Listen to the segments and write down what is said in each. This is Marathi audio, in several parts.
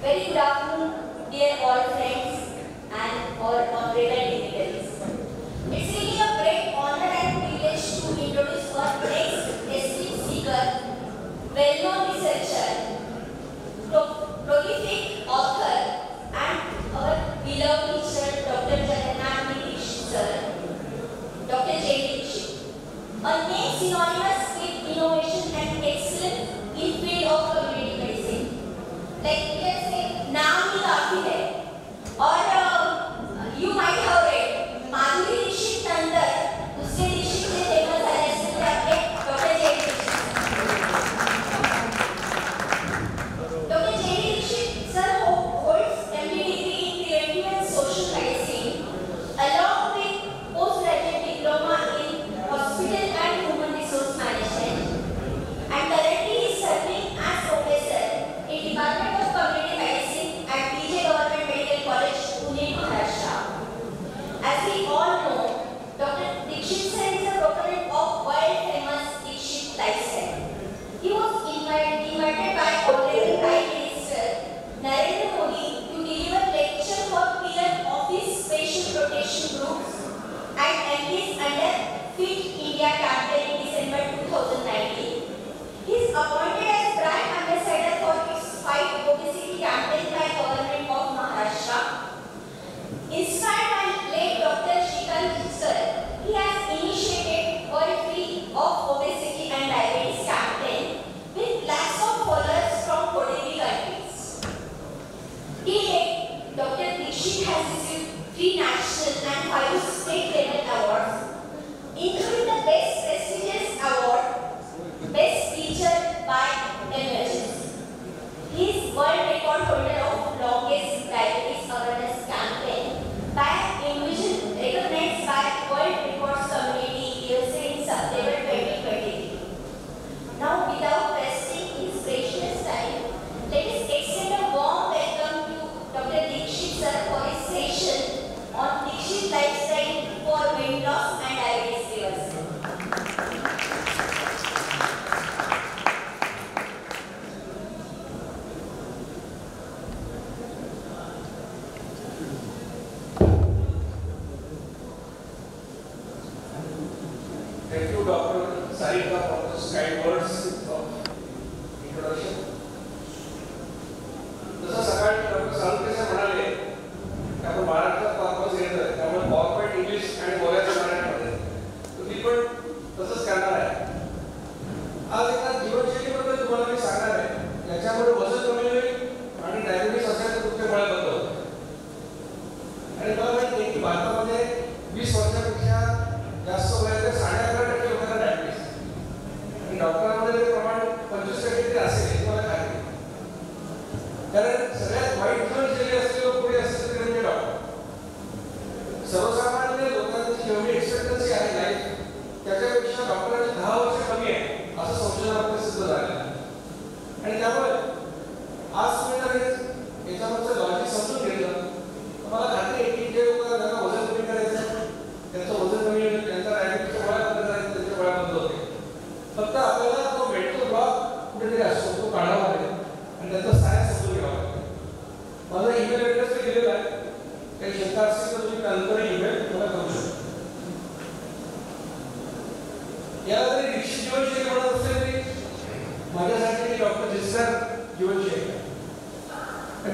Very good afternoon, dear all friends and all honorable dignitaries. It's really a great honor and privilege to introduce our next esteemed speaker, well-known researcher, prolific author, and our beloved teacher, Dr. Jagannath Dikshit sir, Dr. J. Dikshit. A name synonymous with innovation and excellence in field of community medicine. Like we can say, नाम ही काफी है. और you might have read Madhuri Dixit नंतर दूसरे दीक्षित से फेमस है जैसे कि आपके डॉक्टर जे दीक्षित. डॉक्टर जे Dikshit sir holds MD degree in preventive and social medicine along with postgraduate diploma in hospital and human resource management, and currently is serving as professor in Department of Community Medicine at PJ Government Medical College, Pune, Maharashtra. As we all know, Dr. Dikshit sir is a proponent of world-famous Dikshit lifestyle. He was invited by Honorable Prime Minister Narendra Modi to deliver lecture for pillar of his special protection groups and MPs under Fit India campaign in December 2019. He is appointed as brand ambassador for its Fight Obesity campaign by Government of Maharashtra. Inspired by late Dr. Shrikant sir, he has initiated World Free of Obesity and Diabetes campaign with lakhs of followers from 43 countries. Till date, Dr. Dikshit has received 3 national and 5 state level awards, including the Best Prestigious Award, Best Teacher by Emergence. He is world record holder of longest diabetes awareness campaign by individual recognized by World Records Community USA in September 2023. Now, without wasting his precious time, let us extend a warm welcome to Dr. Dikshit sir for his session on Dikshit lifestyle for weight loss and diabetes reversal. Thank you, Dr. Sarika, for those kind words of introduction. जसं सकाळी डॉक्टर साळुंखे सर म्हणाले की आपण महाराष्ट्रात कॉर्पस घेतोय त्यामुळे कॉर्पोरेट इंग्लिश आणि बोलायचं मराठीमध्ये तर ती पण तसंच करणार आहे. आज एका जीवनशैलीबद्दल तुम्हाला मी सांगणार आहे याच्यामुळे वजन कमी होईल आणि डायबिटीस असेल तर तुमचे मुळे बंद होतील. आणि मला माहिती आहे की भारतामध्ये 20 वर्षापेक्षा जास्त वयाच्या 11.5% लोकांना डायबिटीस आणि डॉक्टरांमध्ये ते प्रमाण 25% असेल हे तुम्हाला खात्री आहे. कारण सगळ्यात वाईट जीवनशैली असलेले लोक पुढे असतील ते म्हणजे डॉक्टर. सर्वसामान्य लोकांची जेवढी एक्सपेक्टन्सी आहे लाईफ त्याच्यापेक्षा डॉक्टरांची 10 वर्ष कमी आहे असं संशोधनामध्ये सिद्ध झालं आहे. आणि त्यामुळे आज तुम्ही जर याच्यावरचं लॉजिक समजून घेतलं तर मला खात्री आहे की जे लोक त्यांना वजन कमी करायचं त्यांचं वजन कमी होईल त्यांचा डायबिटीसच्या गोळ्या बंद करायचं त्यांच्या गोळ्या बंद होते. फक्त आपल्याला तो मेडिकल ब्लॉक कुठेतरी असतो तो काढावा लागेल आणि त्याचं सायन्स समजून घ्यावं लागेल. माझा ईमेल ॲड्रेस मी दिलेला आहे. काही शंका असेल तर तुम्ही नंतर ईमेल मला करू शकता. याला जरी दीक्षित जीवनशैली म्हणत असले तरी माझ्यासाठी डॉक्टर जिस्टर जीवनशैली आहे.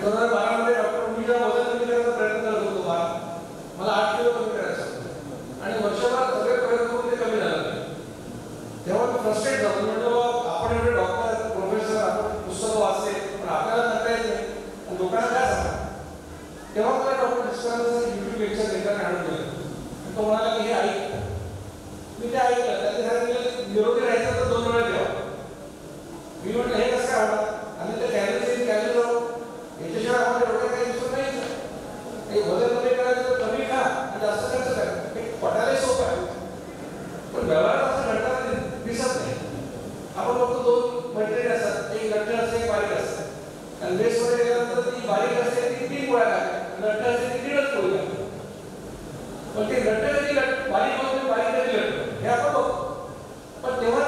2012 मध्ये डॉक्टर मी जेव्हा वजन कमी करायचा प्रयत्न करत होतो मला 8 किलो कमी करायचं होतं आणि वर्षभर सगळे प्रयत्न करून ते कमी झालं नाही. तेव्हा मी फ्रस्ट्रेट झालो. म्हटलं आपण एवढे डॉक्टर प्रोफेसर आपण पुस्तकं वाचले पण आपल्याला करता येत नाही आणि लोकांना काय सांगणार. तेव्हा मला डॉक्टर जिस्टरांचं युट्यूब लेक्चर देताना आणून दिलं. तो म्हणाला की हे ऐक. मी ते ऐकलं त्याच्या सांगितलं निरोगी राहायचं तर 2 वेळा द्यावं. मी म्हटलं हे कसं काय होणार आणि ते कॅलरीज जाऊ याच्याशिवाय आम्हाला एवढं काही दिसत नाही. हे वजन कमी करायचं तर कमी खा आणि जास्त खर्च करा. हे पटायला सोपं आहे पण व्यवहारात असं घडताना दिसत नाही. आपण फक्त 2 मटेरियल असतात एक लठ्ठ असते एक बारीक असते आणि बेसमध्ये गेल्यानंतर ती बारीक असते ती 3 गोळ्या खाते लठ्ठ असते ती 3च गोळी खाते. पण ते लठ्ठ कधी बारीक होते बारीक कधी लठ्ठ हे आपण बघतो. पण तेव्हा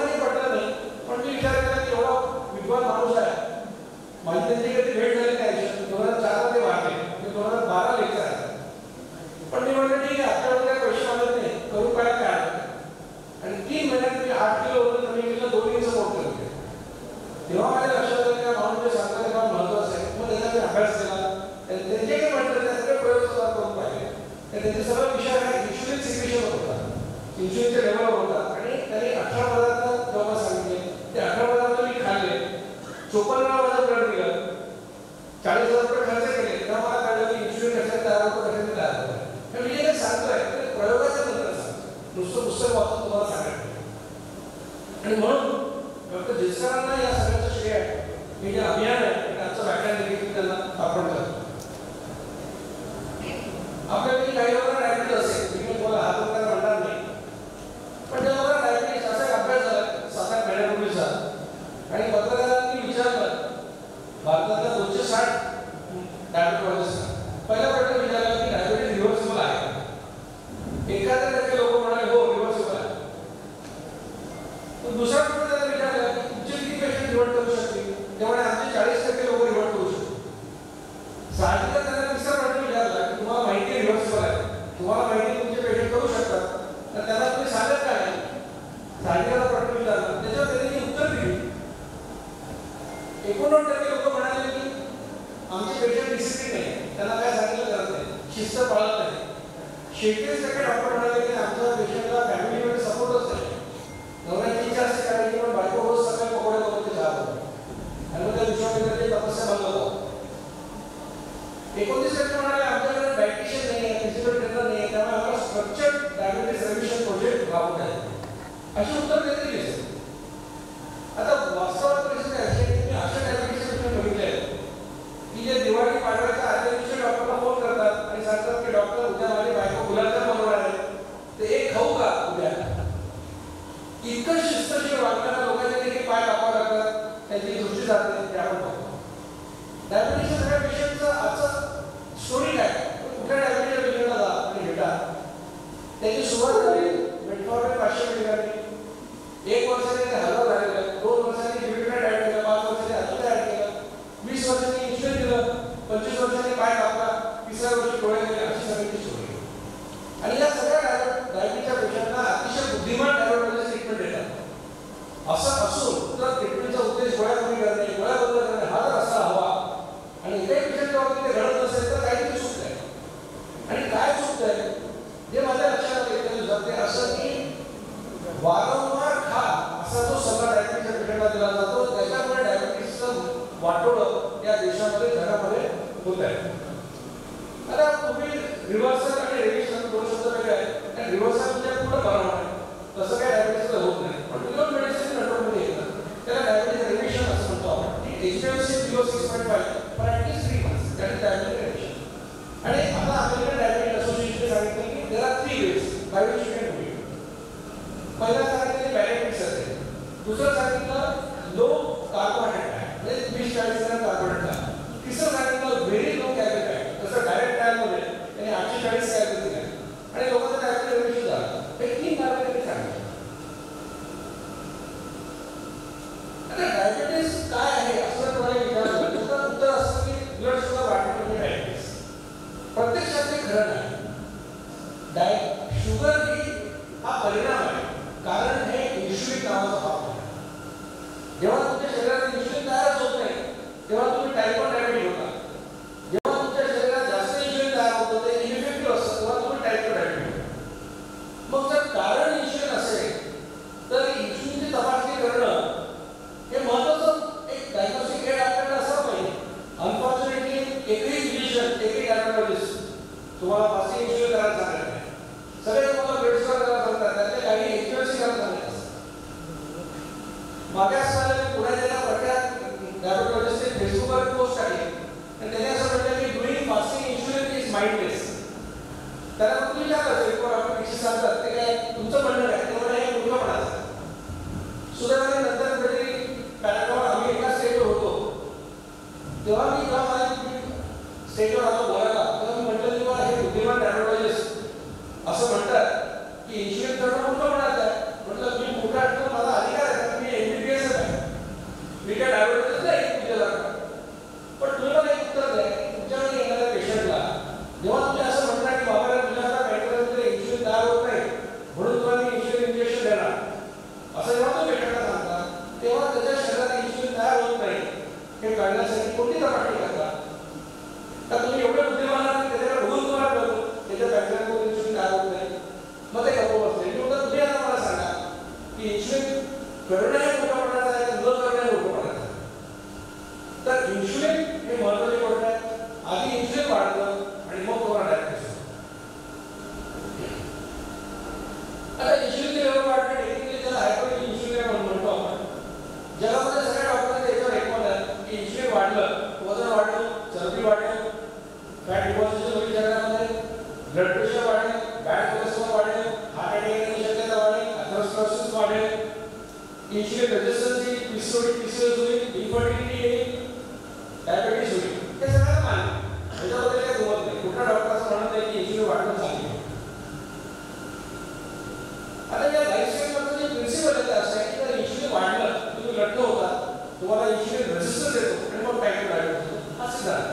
त्यांचे सगळे विषय आहे इन्शुलिन सिक्रेशन होता, इन्शुलिनच्या लेवलवर होता आणि त्यांनी 18 पदार्थ जेव्हा सांगितले ते 18 पदार्थ मी खाल्ले, 54 वेळा माझं ब्लड निघालं, 40,000 रुपये खर्च केले, तेव्हा मला कळलं की इन्शुलिन कशाने तयार होतो, कशाने तयार होतो. मी जे सांगतोय ते प्रयोगाच्या नंतर सांगतो, नुसतं पुस्तक वाचून तुम्हाला सांगायचं. आणि म्हणून डॉक्टर जिचकरांना या सगळ्याचं श्रेय आहे. हे जे अभियान आहे त्यांचं व्याख्यान देखील त्यांना अर्पण करतो. आपल्यापैकी काही लोकांना डायबिटीज असेल, मी तुम्हाला हात वगैरे म्हणणार नाही, पण जेव्हा मला डायबिटीज असा एक अभ्यास झाला 7-8 महिन्यापूर्वीचा आणि पत्रकारांनी विचारलं भारतातल्या 260 डायबिटॉलॉजिस्टना पहिला प्रश्न विचारला की डायबिटीज रिव्हर्सिबल आहे का? 71% लोक म्हणाले हो रिव्हर्सिबल आहे. दुसरा प्रश्न त्याला विचारला की तुमचे किती पेशंट रिव्हर्ट करू शकतील? त्यामुळे आमचे 40% लोक रिव्हर्ट करू शकतील. साहजिकच त्यांना तिसरा प्रश्न विचारला की तुम्हाला माहिती आहे रिव्हर्सिबल आहे, तुम्हाला माहिती तुमचे पेशंट करू शकतात, तर त्यांना तुम्ही सांगत का नाही? साहजिकचा प्रश्न विचारला, त्याच्यावर त्यांनी उत्तर दिली. 89% लोक म्हणाले की आमचे पेशंट डिसिप्लिन नाही, त्यांना काय सांगितलं करत नाही, शिस्त पाळत नाही. 36% डॉक्टर म्हणाले की आमच्या पेशंटला फॅमिलीमध्ये सपोर्टच नाही, नवऱ्याची इच्छा असते करायची पण बायको रोज सकाळी पकोडे करून ते जात होते आणि मग त्या विश्वामित्राची तपस्या भंग होतो. 29% म्हणाले आमच्याकडे डायटिशियन नाही आहे, फिजिकल ट्रेनर नाही आहे, त्यामुळे आम्हाला स्ट्रक्चर्ड डायबिटीज रिव्हिजन प्रोजेक्ट राबवत आहे. अशी उत्तर देते दिसते. आता वास्तवात परिस्थिती अशी आहे की अशा डायबिटीज पेशंट बघितले आहेत की जे दिवाळी पाडव्याच्या आदल्या दिवशी डॉक्टरला फोन करतात आणि सांगतात की डॉक्टर उद्या माझी बायको गुलाबजाम बनवणार आहे, ते एक खाऊ का उद्या? इतकं शिस्तशीर वागताना लोकांचे देखील पाय कापावे लागतात, त्यांची दृष्टी जाते, ते आपण बघतो. डायबिटीसच्या सगळ्या पेशंटचं आजचं स्टोरी काय? कुठल्या डायबिटीसच्या पेशंटला जा आणि भेटा. त्याची सुरुवात झाली मेटफॉर्मिन 500 मिलीग्रामने, 1 वर्षाने ते 1000 झालेलं आहे, 2 वर्षांनी लिमिटेड ऍड केलं, 5 वर्षांनी अजून ऍड केलं, 20 वर्षांनी इन्शुलिन दिलं, 25 वर्षांनी पाय कापला, 3ऱ्या वर्षी डोळे गेले, अशी सगळ्यांची स्टोरी. आणि या सगळ्या डायबिटीसच्या पेशंटला अतिशय बुद्धिमान डायबिटीस ट्रीटमेंट देतात. असं असून तर ट्रीटमेंटचा उद्देश गोळ्या कमी करणे, गोळ्या बंद करणे हा जर असा हवा आणि एकाही पेशंटच्या बाबतीत ते घडत नसेल तर काहीतरी चूक आहे. आणि काय चूक आहे जे माझ्या लक्षात येतं ते असं की वारंवार खा असा जो सल्ला डायबिटीसच्या पेशंटला दिला जातो, त्याच्यामुळे डायबिटीसचं वाटोळं या देशामध्ये जगामध्ये होत आहे. आता तुम्ही रिव्हर्सल आणि रेडिएशन दोन शब्द वेगळे आहेत. आणि रिव्हर्सल म्हणजे पुढे बरं आहे तसं काय डायबिटीसला होत नाही, पण विदाउट मेडिसिन कंट्रोलमध्ये येतं, त्याला डायबिटीस रेडिएशन असं म्हणतो आपण. HbA1c below 6.5 for at least 3 months, that is diabetic reduction. आणि आता अमेरिकन डायबिटीस असोसिएशनने सांगितलं की there are 3 ways by which you can do it. पहिला सांगितलं बॅलेन्स असेल, दुसरं सांगितलं लो कार्बोहायड्रेट डाएट म्हणजे 20-40 ग्रॅम कार्बोहायड्रेट डाएट, तिसरं सांगितलं व्हेरी लो कॅलरी डाएट. तसं डायरेक्ट ट्रायलमध्ये त्यांनी 840 कॅलरी दिल्या आणि लोकांना डायबिटीस रेडिएशन झालं. हे 3 कारण त्यांनी सांगितलं. आता डायबिटीस काय आहे असं तुम्हाला विचारलं तर उत्तर असतं की ब्लड शुगर वाढणे म्हणजे डायबिटीस. प्रत्यक्षात ते खरं नाही. शुगर ही हा परिणाम आहे, कारण हे इन्शुलिन नावाचा भाग आहे. जेव्हा तुमच्या शरीरात इन्शुलिन तयारच होत नाही तेव्हा तुम्ही टाईप 1 डायबिटीस होता. जेव्हा तुमच्या शरीरात जास्त इन्शुलिन तयार होतं ते इनइफेक्टिव्ह असतं तेव्हा तुम्ही टाईप 2 डायबिटीस होता. मग जर कारण इन्शुलिन असेल तर इन्शुलिनची तपासणी करणं हे महत्त्वाचं एक डायग्नोस्टिक एड आपल्याकडे असं पाहिजे. अनफॉर्च्युनेटली एकही फिजिशियन एकही डायबिटॉलॉजिस्ट तुम्हाला फास्टिंग इन्शुलिन करायला सांगत नाही. सगळे तुम्हाला ब्लड शुगर करायला सांगतात, त्यातले काही HbA1c करायला सांगतात. मागे असताना मी पुण्यात एका प्रख्यात डायबिटॉलॉजिस्टने फेसबुकवर पोस्ट टाकली आणि त्याने असं म्हटलं की doing fasting insulin is mindless. त्याला तुम्ही विचारलं रिपोर्ट आपण किती सांगतात ते काय तुमचं म्हणणं काय, ते म्हणजे हे मूर्खपणाचं. सुदैवाने नंतर कधी पॅराग्राफ आम्ही एका स्टेजवर होतो तेव्हा मी जेव्हा माझी स्टेजवर आलो बोलायला तेव्हा मी म्हटलं तेव्हा हे बुद्धिमान डायबिटॉलॉजिस्ट असं म्हणतात की इन्शुलिन करणं मूर्खपणाचं आहे. म्हटलं मी मोठा असतो माझा अधिकार आहे, मी MBBS आहे, मी काय डायबिटॉलॉजिस्ट नाही तुझ्यासारखा. पण तुम्ही मला एक उत्तर द्या की तुमच्याकडे येणाऱ्या पेशंटला जेव्हा तुम्ही असं म्हणता की बाबा तुझ्याला मेट्रोमध्ये इन्शुलिन तयार होत नाही म्हणून तुला मी इन्शुलिन इंजेक्शन देणार असं जेव्हा तुम्ही पेशंटला सांगता तेव्हा त्याच्या शरीरात इन्शुलिन तयार होत नाही हे कळण्यासाठी कोणती तपासणी करता? तर तुम्ही एवढे बुद्धिमान आहात की त्याच्याकडे बघून तुम्हाला कळतं त्याच्या बॅकग्राऊंड करणं हे मोठं पडण्याचं आहे, न करणं हे मोठं पडण्याचं आहे. तर इन्शुलिन हे महत्वाची गोष्ट आहे. आधी इन्शुलिन वाढतं आणि मग तुम्हाला डायबिटीस. आता इन्शुलिनची लेवल वाढते, टेक्निकली त्याला हायपर इन्शुलिन म्हणतो आपण. जगामध्ये सगळ्या डॉक्टरांचे याच्यावर एकमत आहे की इन्शुलिन वाढलं, वजन वाढलं, चरबी वाढेल, फॅट डिपॉझिशन होईल शरीरामध्ये, ब्लड प्रेशर वाढेल, बॅड कोलेस्ट्रॉल वाढेल, हार्ट अटॅक येण्याची शक्यता वाढेल, अथेरोस्क्लेरोसिस वाढेल, इन्शुलिन रेझिस्टन्स येईल, पीसीओएस होईल, इन्फर्टिलिटी येईल, डायबिटीस होईल. हे सगळ्यांना मान्य. त्याच्याबद्दल काही दुमत नाही. कुठल्या डॉक्टरचं म्हणत नाही की इन्शुलिन वाढणं चांगली आहे. आता या लाईफस्टाईलमधलं जे प्रिन्सिपल आहे ते असं आहे की जर इन्शुलिन वाढलं, तुम्ही लठ्ठ होता, तुम्हाला इन्शुलिन रेझिस्टन्स येतो आणि मग टाईप डायबिटीस होतो. असं झालं.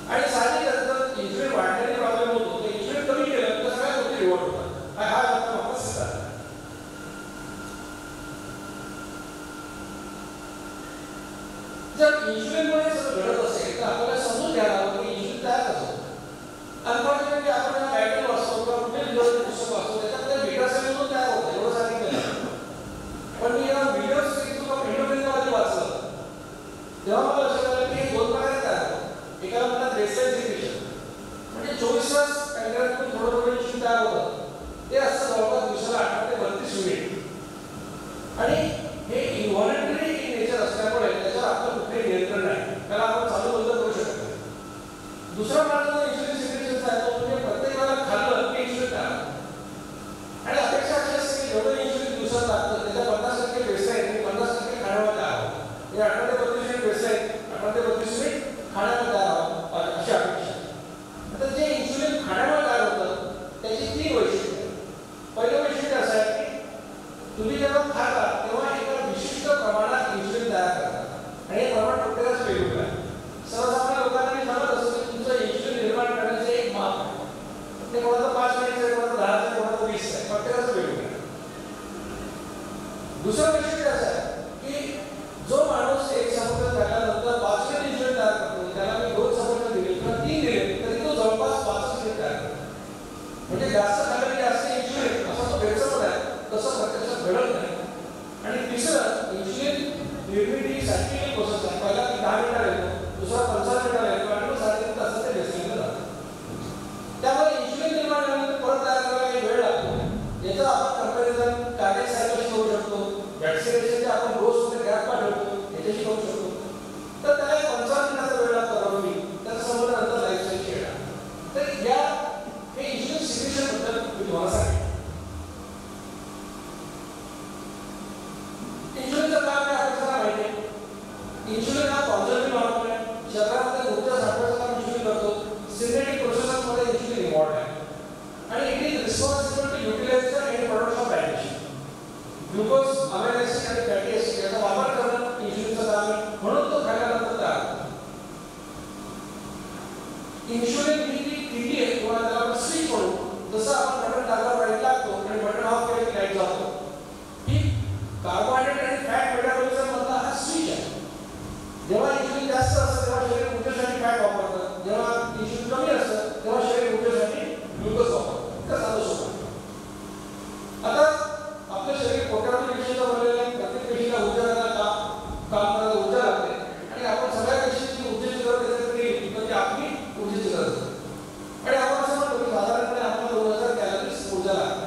आणि साहजिकच जर इन्शुलिन वाढण्याने प्रॉब्लेम होतो, तर इन्शुलिन कमी केलं तर सगळ्या गोष्टी रिव्हर्ट होतात. हा आपला सिद्धांत आहे. जर इन्शुलिनमुळे सगळं घडत असेल तर आपल्याला समजून घ्यायला हवं की इन्शुलिन तयार कसं होतं. अनफॉर्च्युनेटली आपण मॅगझीन वाचतो किंवा कुठे पुस्तक वाचतो त्याच्यामध्ये बीटा सेलमधून तयार होतं एवढं सांगितलं. पण मी या व्हिडिओ इंडोनेशियामध्ये वाचलं तेव्हा मला लक्षात आलं की हे दोन प्रकारे तयार होतं. एकाला म्हणतात बेसलाईन सिक्रेशन, म्हणजे 24 तास पॅनक्रियातून थोडं थोडं इन्शुलिन तयार होतं. ते असतं जवळपास दिवसाला 18 ते 32 युनिट. आणि हे इन्व्हॉलंटरी इन नेचर असल्यामुळे त्याच्यावर आपलं कुठेही नियंत्रण नाही. त्याला आपण चालू बंद करू शकत नाही. दुसरा मार्ग जो इन्शुलिन सिक्रेशनचा आहे तो म्हणजे प्रत्येकाला खाल्लं की इन्शुलिन तयार होतं. आणि अपेक्षा अशी असते की जेवढं इन्शुलिन दिवसात लागतं त्याच्या 50% बेसलाईन आणि 50% खाण्यावर तयार होतं. हे 18 ते 32 युनिट बेसलाईन, 18 ते 32 युनिट खाण्यावर तयार होतं अशी अपेक्षा. आता जे इन्शुलिन खाण्यावर तयार होतं त्याची 3 वैशिष्ट्ये. पहिलं वैशिष्ट्य असं आहे की तुम्ही जेव्हा खाता तेव्हा एका विशिष्ट प्रमाणात इन्शुलिन तयार करतात आणि हे प्रमाण प्रत्येकाच वेगवेगळं आहे. सर्वसामान्य लोकांना मी सांगत असतो की तुमचं इन्शुलिन निर्माण करण्याचे एक माप आहे. ते कोणाचं 5 मिनिट आहे, कोणाचं 10 आहे, कोणाचं 20 आहे, प्रत्येकाचं वेगवेगळं आहे. दुसरं वैशिष्ट्य असं आहे की जो माणूस एक सफरचंद खाल्ल्यानंतर 5 मिनिट इन्शुलिन तयार करतो, त्याला मी 2 सफरचंद दिले किंवा 3 दिले तरी तो जवळपास 5 मिनिट तयार करतो. म्हणजे जास्त खाल्लं की जास्त इन्शुलिन असा तो गैरसमज आहे, तसं प्रत्यक्षात घडत नाही. आणि तिसरं इन्शुलिन निर्मितीसाठी एक प्रोसेस आहे. पहिला 10 मिनिटाला येतो, दुसरा 15 मिनिटाला येतो आणि मग 7 तासात ते बेसलाईनला जातं. त्यामुळे इन्शुलिन निर्माण झाल्यानंतर परत तयार करायला काही वेळ लागतो. याचं आपण कंपॅरिझन कार्डियक सायकलशी करू शकतो, वॅक्सिनेशनचे आपण डोसमध्ये गॅप पाठवतो याच्याशी करू शकतो. तर त्याला 15 मिनिटाचा वेळ लागतो रवली, त्याचा संबंध नंतर लाईफस्टाईलशी येणार. तर या हे इन्शुलिन सिक्रेशनबद्दल मी तुम्हाला सांगेन. इन्शुलिनचं काम काय आपल्याला माहिती आहे. इन्शुलिन हा कॉन्झर्व्हेटिव्ह हार्मोन आहे. शरीरामध्ये ऊर्जा साठवण्याचं काम इन्शुलिन करतो. सिंथेटिक प्रोसेसमध्ये इन्शुलिन इन्व्हॉल्व्ड आहे आणि it is responsible to utilize the end products of digestion. Glucose, amino acid आणि फॅटी ऍसिड याचा वापर करणं इन्शुलिनचं काम आहे. म्हणून तो खाल्ल्यानंतर तयार होतो. इन्शुलिन ही टीटी आहे किंवा त्याला आपण स्विच म्हणू. जसं आपण बटन दाबल्यावर लाईट लागतो आणि बटन ऑफ केलं की लाईट जातो. ही कार्बोहायड्रेट आणि फॅट मेटाबॉलिझम मधला हा स्विच आहे. जेव्हा इन्शुलिन जास्त असतं तेव्हा शरीर ऊर्जेसाठी फॅट वापरतं, जेव्हा इन्शुलिन कमी असतं तेव्हा शरीर ऊर्जेसाठी ग्लुकोज वापरतं. इतकं साधं सोपं. आता आपलं शरीर कोट्यावधी पेशीचं बनलेलं आहे. प्रत्येक पेशीला ऊर्जा करायला काम करायला ऊर्जा लागते आणि आपण सगळ्या पेशीची ऊर्जेची गरज एकत्र केली तर ती आपली ऊर्जेची गरज आहे. आणि आपण असं म्हणतो की साधारणपणे आपल्याला 2000 कॅलरीज ऊर्जा लागते.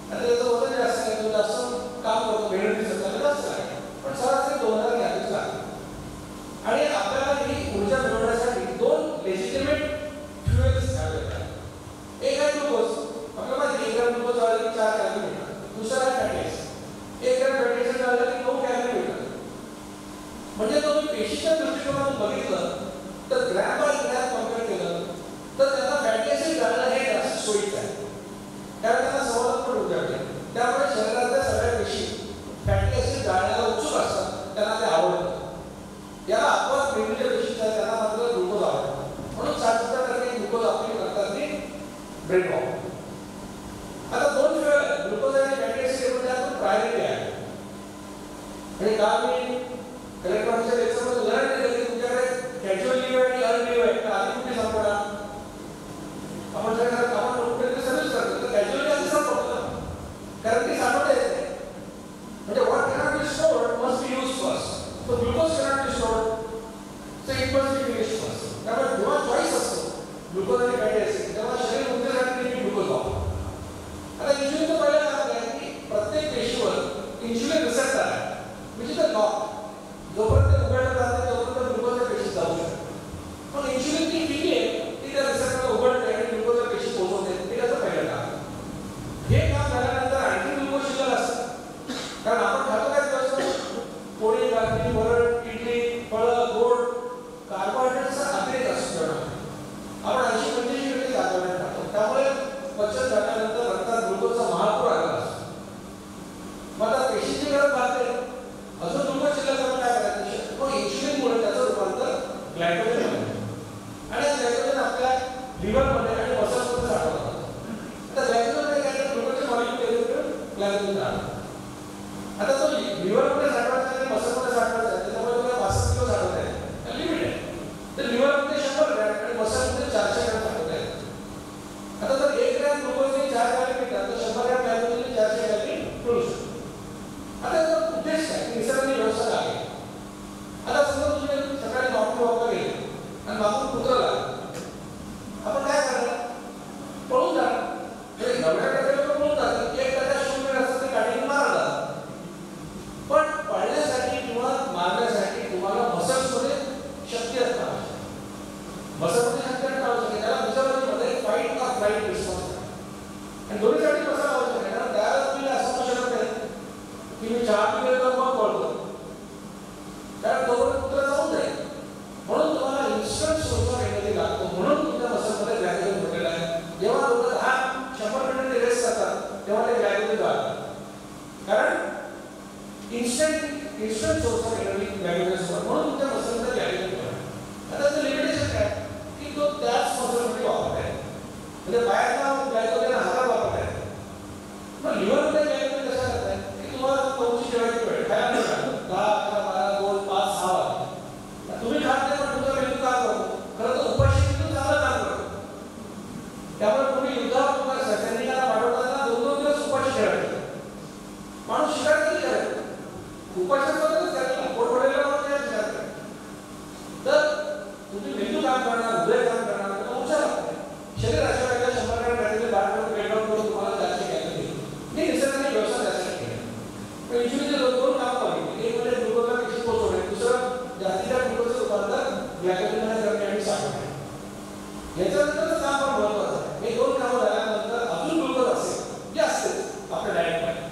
आता त्याचं वजन जास्त आहे, तो जास्त काम करतो, मेहनतीचं त्याला जास्त लागते, पण सरासरी 2000 कॅलरीज लागते. आणि आपल्याला ही ऊर्जा मिळवण्यासाठी 2 लेजिटिमेट फ्युएल्स अवेलेबल आहेत. एक आहे ग्लुकोज. आपल्याला माहिती आहे 1 ग्रॅम ग्लुकोज वाढला की 4 कॅलरी मिळतात. दुसरा आहे fatty acid. 1 gram fatty acid वाढला की 9 कॅलरी मिळतात. म्हणजे तुम्ही पेशीच्या दृष्टिकोनातून बघितलं तर ग्रॅम बाय ग्रॅम कम्पेअर केलं तर त्यांना फॅटी ऍसिड जाणं हे जास्त सोयीचं आहे. कारण त्यांना सवलत पण ऊर्जा मिळते. त्यामुळे शरीरातल्या सगळ्या पेशी फॅटी ऍसिड जाळण्याला उत्सुक असतात, त्यांना ते आवडतं. याला अपवाद वेगवेगळ्या पेशीचा आहे, त्यांना मात्र ग्लुकोज आवडतं. म्हणून 60% ग्लुकोज आपली करतात ते ब्रेन वॉक. आता 2 फ्युएल आहेत, ग्लुकोज आणि फॅटी ऍसिड, म्हणजे आपण प्रायोरिटी आहे. आणि काल मी इलेक्ट्रॉनिक्सच्या लेक्चरमध्ये उदाहरण दिलं की तुमच्याकडे कॅज्युअल लीव्ह आणि अर्न लीव्ह आहे, तर आधी कुठे संपवणार? आपण कुठे सर्व्हिस करतो तर कॅज्युअल आधी संपवतो ना, कारण ती साठवता येत नाही. म्हणजे what cannot So glucose cannot be stored. So it must be finished first. त्यामुळे जेव्हा चॉईस असतो ग्लुकोज आणि फॅटी ऍसिड तेव्हा शरीर उंचीसाठी नेहमी ग्लुकोज वापरतो. आता इन्सुलिनचं पहिलं काम आहे की प्रत्येक पेशीवर इन्सुलिन रिसेप्टर आहे, विच इज अ लॉक. जोपर्यंत उघडलं जाते तोपर्यंत ग्लुकोजच्या पेशी जाऊ शकतात. पण इन्सुलिन ती किती आहे ती त्या रिसेप्टरला उघडते आणि ग्लुकोजच्या पेशी पोहोचवते. ते त्याचं पहिलं काम. हे काम झाल्यानंतर आणखी ग्लुकोज शिल्लक असतं, कारण आपण खातो काय दिवस पोळी, भाकरी, वरण, इडली, फळं, गोड, कार्बोहायड्रेटचा अतिरेक असतो. आपण 80-85% कार्बोहायड्रेट खातो, त्यामुळे पचन झाल्यानंतर रक्तात ग्लुकोजचा महापूर आलेला असतो. मग आता पेशीची गरज भागते, अजून ग्लुकोज शिल्लक आपण काय करायचं? मग इन्सुलिनमुळे त्याचं रूपांतर ग्लायकोजनमध्ये आणि ग्लायकोजन आपल्या लिव्हरमध्ये आणि मसल्समध्ये साठवलं जातं. आता ग्लायकोजन काय ग्लुकोजचे मॉलिक्यूल ग्लायकोजन राहतं. आता तो लिव्हरमध्ये साठवायचा आणि मसलमध्ये साठवायचा आहे, त्याच्यामुळे तुला 65 किलो साठवता येईल, लिमिट आहे. तर लिव्हरमध्ये 100 ग्रॅम आणि मसलमध्ये 400 ग्रॅम साठवता येईल. आता जर 1 ग्रॅम ग्लुकोजने 4 कॅलरी मिळतात तर 100 ग्रॅम ग्लायकोजनने 400 कॅलरी मिळू शकतो. आता याचा उद्देश काय? निसर्गाने व्यवस्था आहे. आता समजा तुम्ही सकाळी नॉकरी वॉकला गेले आणि मागून कुत्रं लागलं, आपण काय करणार? पळून जाणार. एवढ्याकडे लोक पळून जातात, 1% शून्य असतं ते गाडीने मारला. पण पळण्यासाठी किंवा मारण्यासाठी तुम्हाला मसल्समध्ये शक्ती असणं आवश्यक आहे. मसलमध्ये शक्ती असणं आवश्यक आहे. त्याला फिजिओलॉजीमध्ये फाईट ऑर फ्लाइट रिस्पॉन्स आहे. आणि दोन्हीसाठी कसं आवश्यक आहे? कारण त्याला तुम्ही असं म्हणू शकत नाही की मी चहा पिले तर मग पळतो, कारण तोपर्यंत कुत्रा जाऊन जाईल. म्हणून तुम्हाला इन्स्टंट सोर्स ऑफ एनर्जी लागतो. म्हणून तुमच्या मसलमध्ये ग्लायकोजन भरलेलं आहे. जेव्हा लोक 10-100 मिनिट रेस्ट करतात तेव्हा ते ग्लायकोजन वाढतात, कारण instant source of energy glycogen. म्हणून तुमच्या मसलमध्ये ग्लायकोजन वाढतं. आता त्याचं लिमिटेशन काय की तो त्याच मसलमध्ये वापरत आहे, म्हणजे बाहेरचा ग्लायकोजन हातात वापरत आहे. मग लिव्हरमध्ये ग्लायकोजन कशा करत आहे की तुम्हाला तुमची जेवायची वेळ खायला नाही लागत 10, 11, 12, 2, 5, 6 वाजता तुम्ही खात नाही, पण तुमचा मेंदू काम करतो. खरं तर उपाशी मेंदू चांगलं काम करतो. त्यामुळे तुम्ही युद्धावर तुम्हाला सैनिकांना पाठवताना 2-2 दिवस उपाशी ठेवायचे. माणूस शिकार कधी करायचं? उपाशासोबतच करायला पोट भरलेला माणूस नाही शिकार करायचा. तर तुम्ही मेंदू काम करणार, हृदय काम करणार, तर ऊर्जा लागते. शरीर अशा वेळेला 100 ग्रॅम काहीतरी 12 ग्रॅम ब्रेकडाऊन करून तुम्हाला जास्त घ्यायला देईल. हे निसर्गाने व्यवस्था त्यासाठी केली. पण इन्सुलिनचे 2 काम पाहिजे. एक म्हणजे ग्लुकोजला पेशी पोहोचवणे, दुसरं जास्तीच्या ग्लुकोजचं रूपांतर ग्लायकोजनमध्ये करणे आणि साठवणे. याच्यानंतरच काम पण महत्त्वाचं आहे. हे 2 कामं झाल्यानंतर अजून ग्लुकोज असेल जे असतेच आपल्या डाएटमध्ये,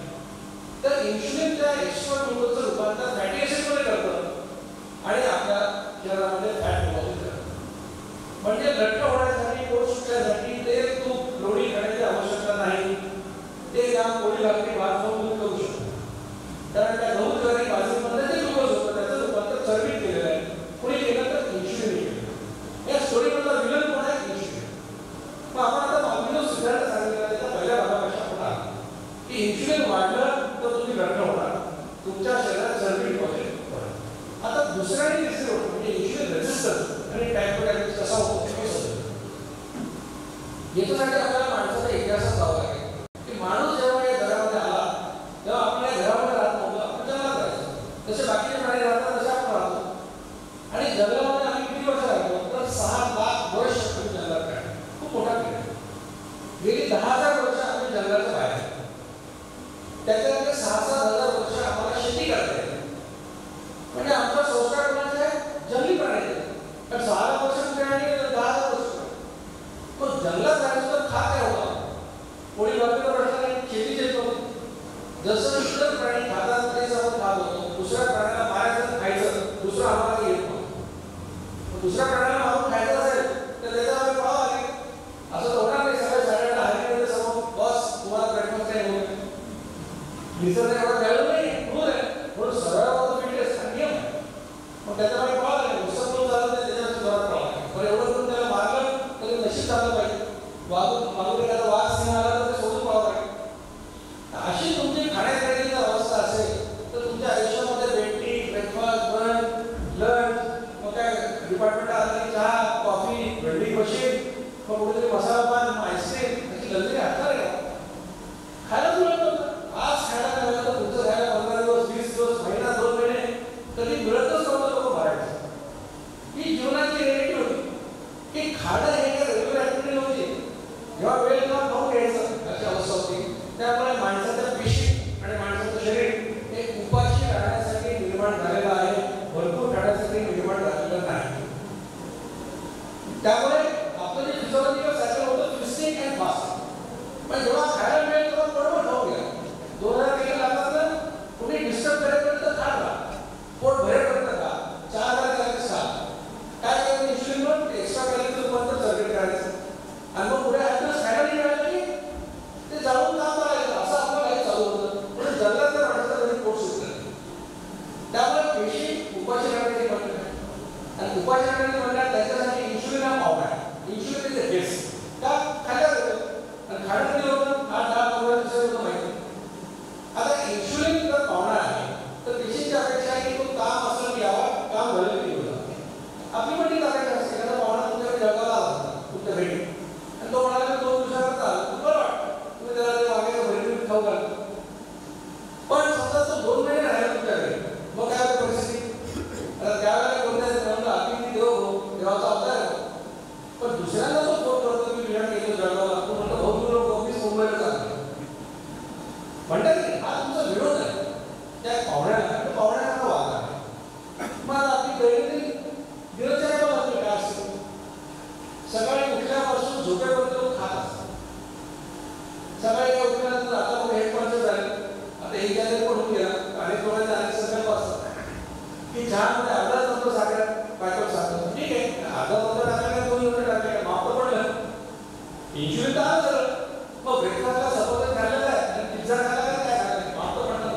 तर इन्सुलिनच्या एक्स्ट्रा ग्लुकोजचं रूपांतर फॅटी ऍसिडमध्ये करतं आणि आपल्या शरीरामध्ये फॅट डिपॉझिट करतं. म्हणजे लठ्ठ होण्यासाठी, पोट सुटण्यासाठी ते तूप लोणी खाण्याची आवश्यकता नाही. ते काम पोळी, भाकरी, भात खाऊन तुम्ही करू शकता. कारण त्या गहू ज्वारी बाजरीमध्ये जे ग्लुकोज होतं त्याचं रूपांतर चरबीत केलेलं आहे. कोणी केलं तर इन्सुलिन केलं. या स्टोरीमधला विलन कोण आहे? इन्सुलिन. मग आपण आता मागणी जो सिद्धांत सांगितला त्याच्या पहिल्या भागापेक्षा आपण आलो की इन्सुलिन वाढलं तर तुम्ही लठ्ठ होणार, तुमच्या शरीरात चरबी डिपॉझिट होणार. आता दुसऱ्या आणि तिसरी गोष्ट म्हणजे इन्सुलिन रेझिस्टन्स आणि टाइप 2 डायबिटीज कसा होतो हे समजून. याच्यासाठी आपल्याला माणसाचा इतिहासात जावं लागेल की माणूस जेव्हा या घरामध्ये आला तेव्हा आपल्या घरामध्ये राहत नव्हतं, आपण जंगलात राहायचो. जसे बाकीचे प्राणी राहतात तसे आपण राहतो. आणि जंगलामध्ये आम्ही किती वर्ष राहतो? तर 6 लाख वर्ष आम्ही जंगलात राहतो. खूप मोठा पिरियड. गेली 10,000 वर्ष आम्ही जंगलाच्या बाहेर आहे. त्याच्यामध्ये 6,000-7,000 वर्ष आम्हाला शेती करता येते. म्हणजे आमचा संस्कार कोणाचा आहे? जंगली प्राणी. पण 6,000 वर्ष आणि 10,000 वर्ष मग जंगलात जायचं तर खा काय होता? पोळी भाकरीचा प्रश्न नाही, शेतीच येत नव्हती. जसं इतर प्राणी खातात तेच आपण खात होतो. दुसऱ्या प्राण्याला मारायचं खायचं, दुसरं आम्हाला येत नव्हतं. दुसऱ्या प्राण्याला मारून खायचं असेल तर त्याचा आम्ही पळावं लागेल. असं तर होणार नाही. सगळ्या शाळेला हरिमध्ये समोर बस तुम्हाला ब्रेकफास्ट नाही होत. निसर्ग एवढा व्हॅल्यू नाही, रूल आहे. म्हणून सगळ्यावर फिटनेस हा नियम आहे. मग त्याचा आम्ही पळावं लागेल. नुसतं तो चालत नाही, त्याच्यावर सुधारत पळावं लागेल. पण एवढं करून त्याला मारलं तरी नशीब चाललं पाहिजे. मागून एखादा वाघ सिंह आला तर ते सोडून पळावं लागेल. अशी तुमची खाण्यापिण्याची जर अवस्था असेल तर तुमच्या आयुष्यामध्ये भेटली, ब्रेकफास्ट, लंच, मग काय डिपार्टमेंट आला की चहा, कॉफी, वेल्डिंग मशीन, मग कुठेतरी मसाला पान, आईस्क्रीम अशी लग्न असणार आहे का? खायला मिळत नव्हतं. आज खायला मिळालं तर तुमचं खायला 15 दिवस, 20 दिवस, महिना, 2 महिने कधी मिळत उपाययोजना म्हणतात त्याच्यासाठी इन्शुलिन हा पावडा आहे. इन्शुलिन इज अ बेस्ट का खाल्ल्या जातं आणि खाणं कधी होतं 8-10-15 दिवसांनी होतं माहिती. आता इन्शुलिन जर पावडा आहे तर पेशींची अपेक्षा आहे की तो काम असं की यावा काम झालं की होतं. आपली पण ती अपेक्षा असते एखादा पावडा तुमच्याकडे जगाला आला तुमच्या घरी आणि तो म्हणाला 2 दिवसानंतर बरं वाटतं तुम्ही त्याला ते वांग्याचं भरीत खाऊ घाल. पण समजा तो 2 महिने राहिला तुमच्याकडे मग काय होतं परिस्थिती. त्यावेळेला कोणत्या आपली देवाचा अवतार आहे. पण दुसऱ्यांदा तो फोन करतो की तुझ्या गेलो जळगावला तू म्हणतो भाऊ तुला ऑफिस मुंबईला चाललं म्हणतात की हा तुमचा विरोध आहे त्या पाहुण्याला वाद आहे. मग आपली दैनंदिन दिनचर्या बघा काय असतं. सकाळी उठल्यापासून झोपेपर्यंत खात असतात. सकाळी उठल्यानंतर आता मग हेडफोनचं झाले आता एक जागेवर पण होऊन गेला अनेक लोकांचे अनेक संकल्प असतात की चहामध्ये अर्धा चमचा साखर पॅकेट साखर ठीक आहे अर्धा चमचा टाकायला 2 चमचे टाकायला माप पडलं इन्शुलिन तर आलं सर मग ब्रेकफास्टला सफरचंद खाल्लेलं आहे आणि पिझ्झा खाल्ला काय खाल्लं माप पडलं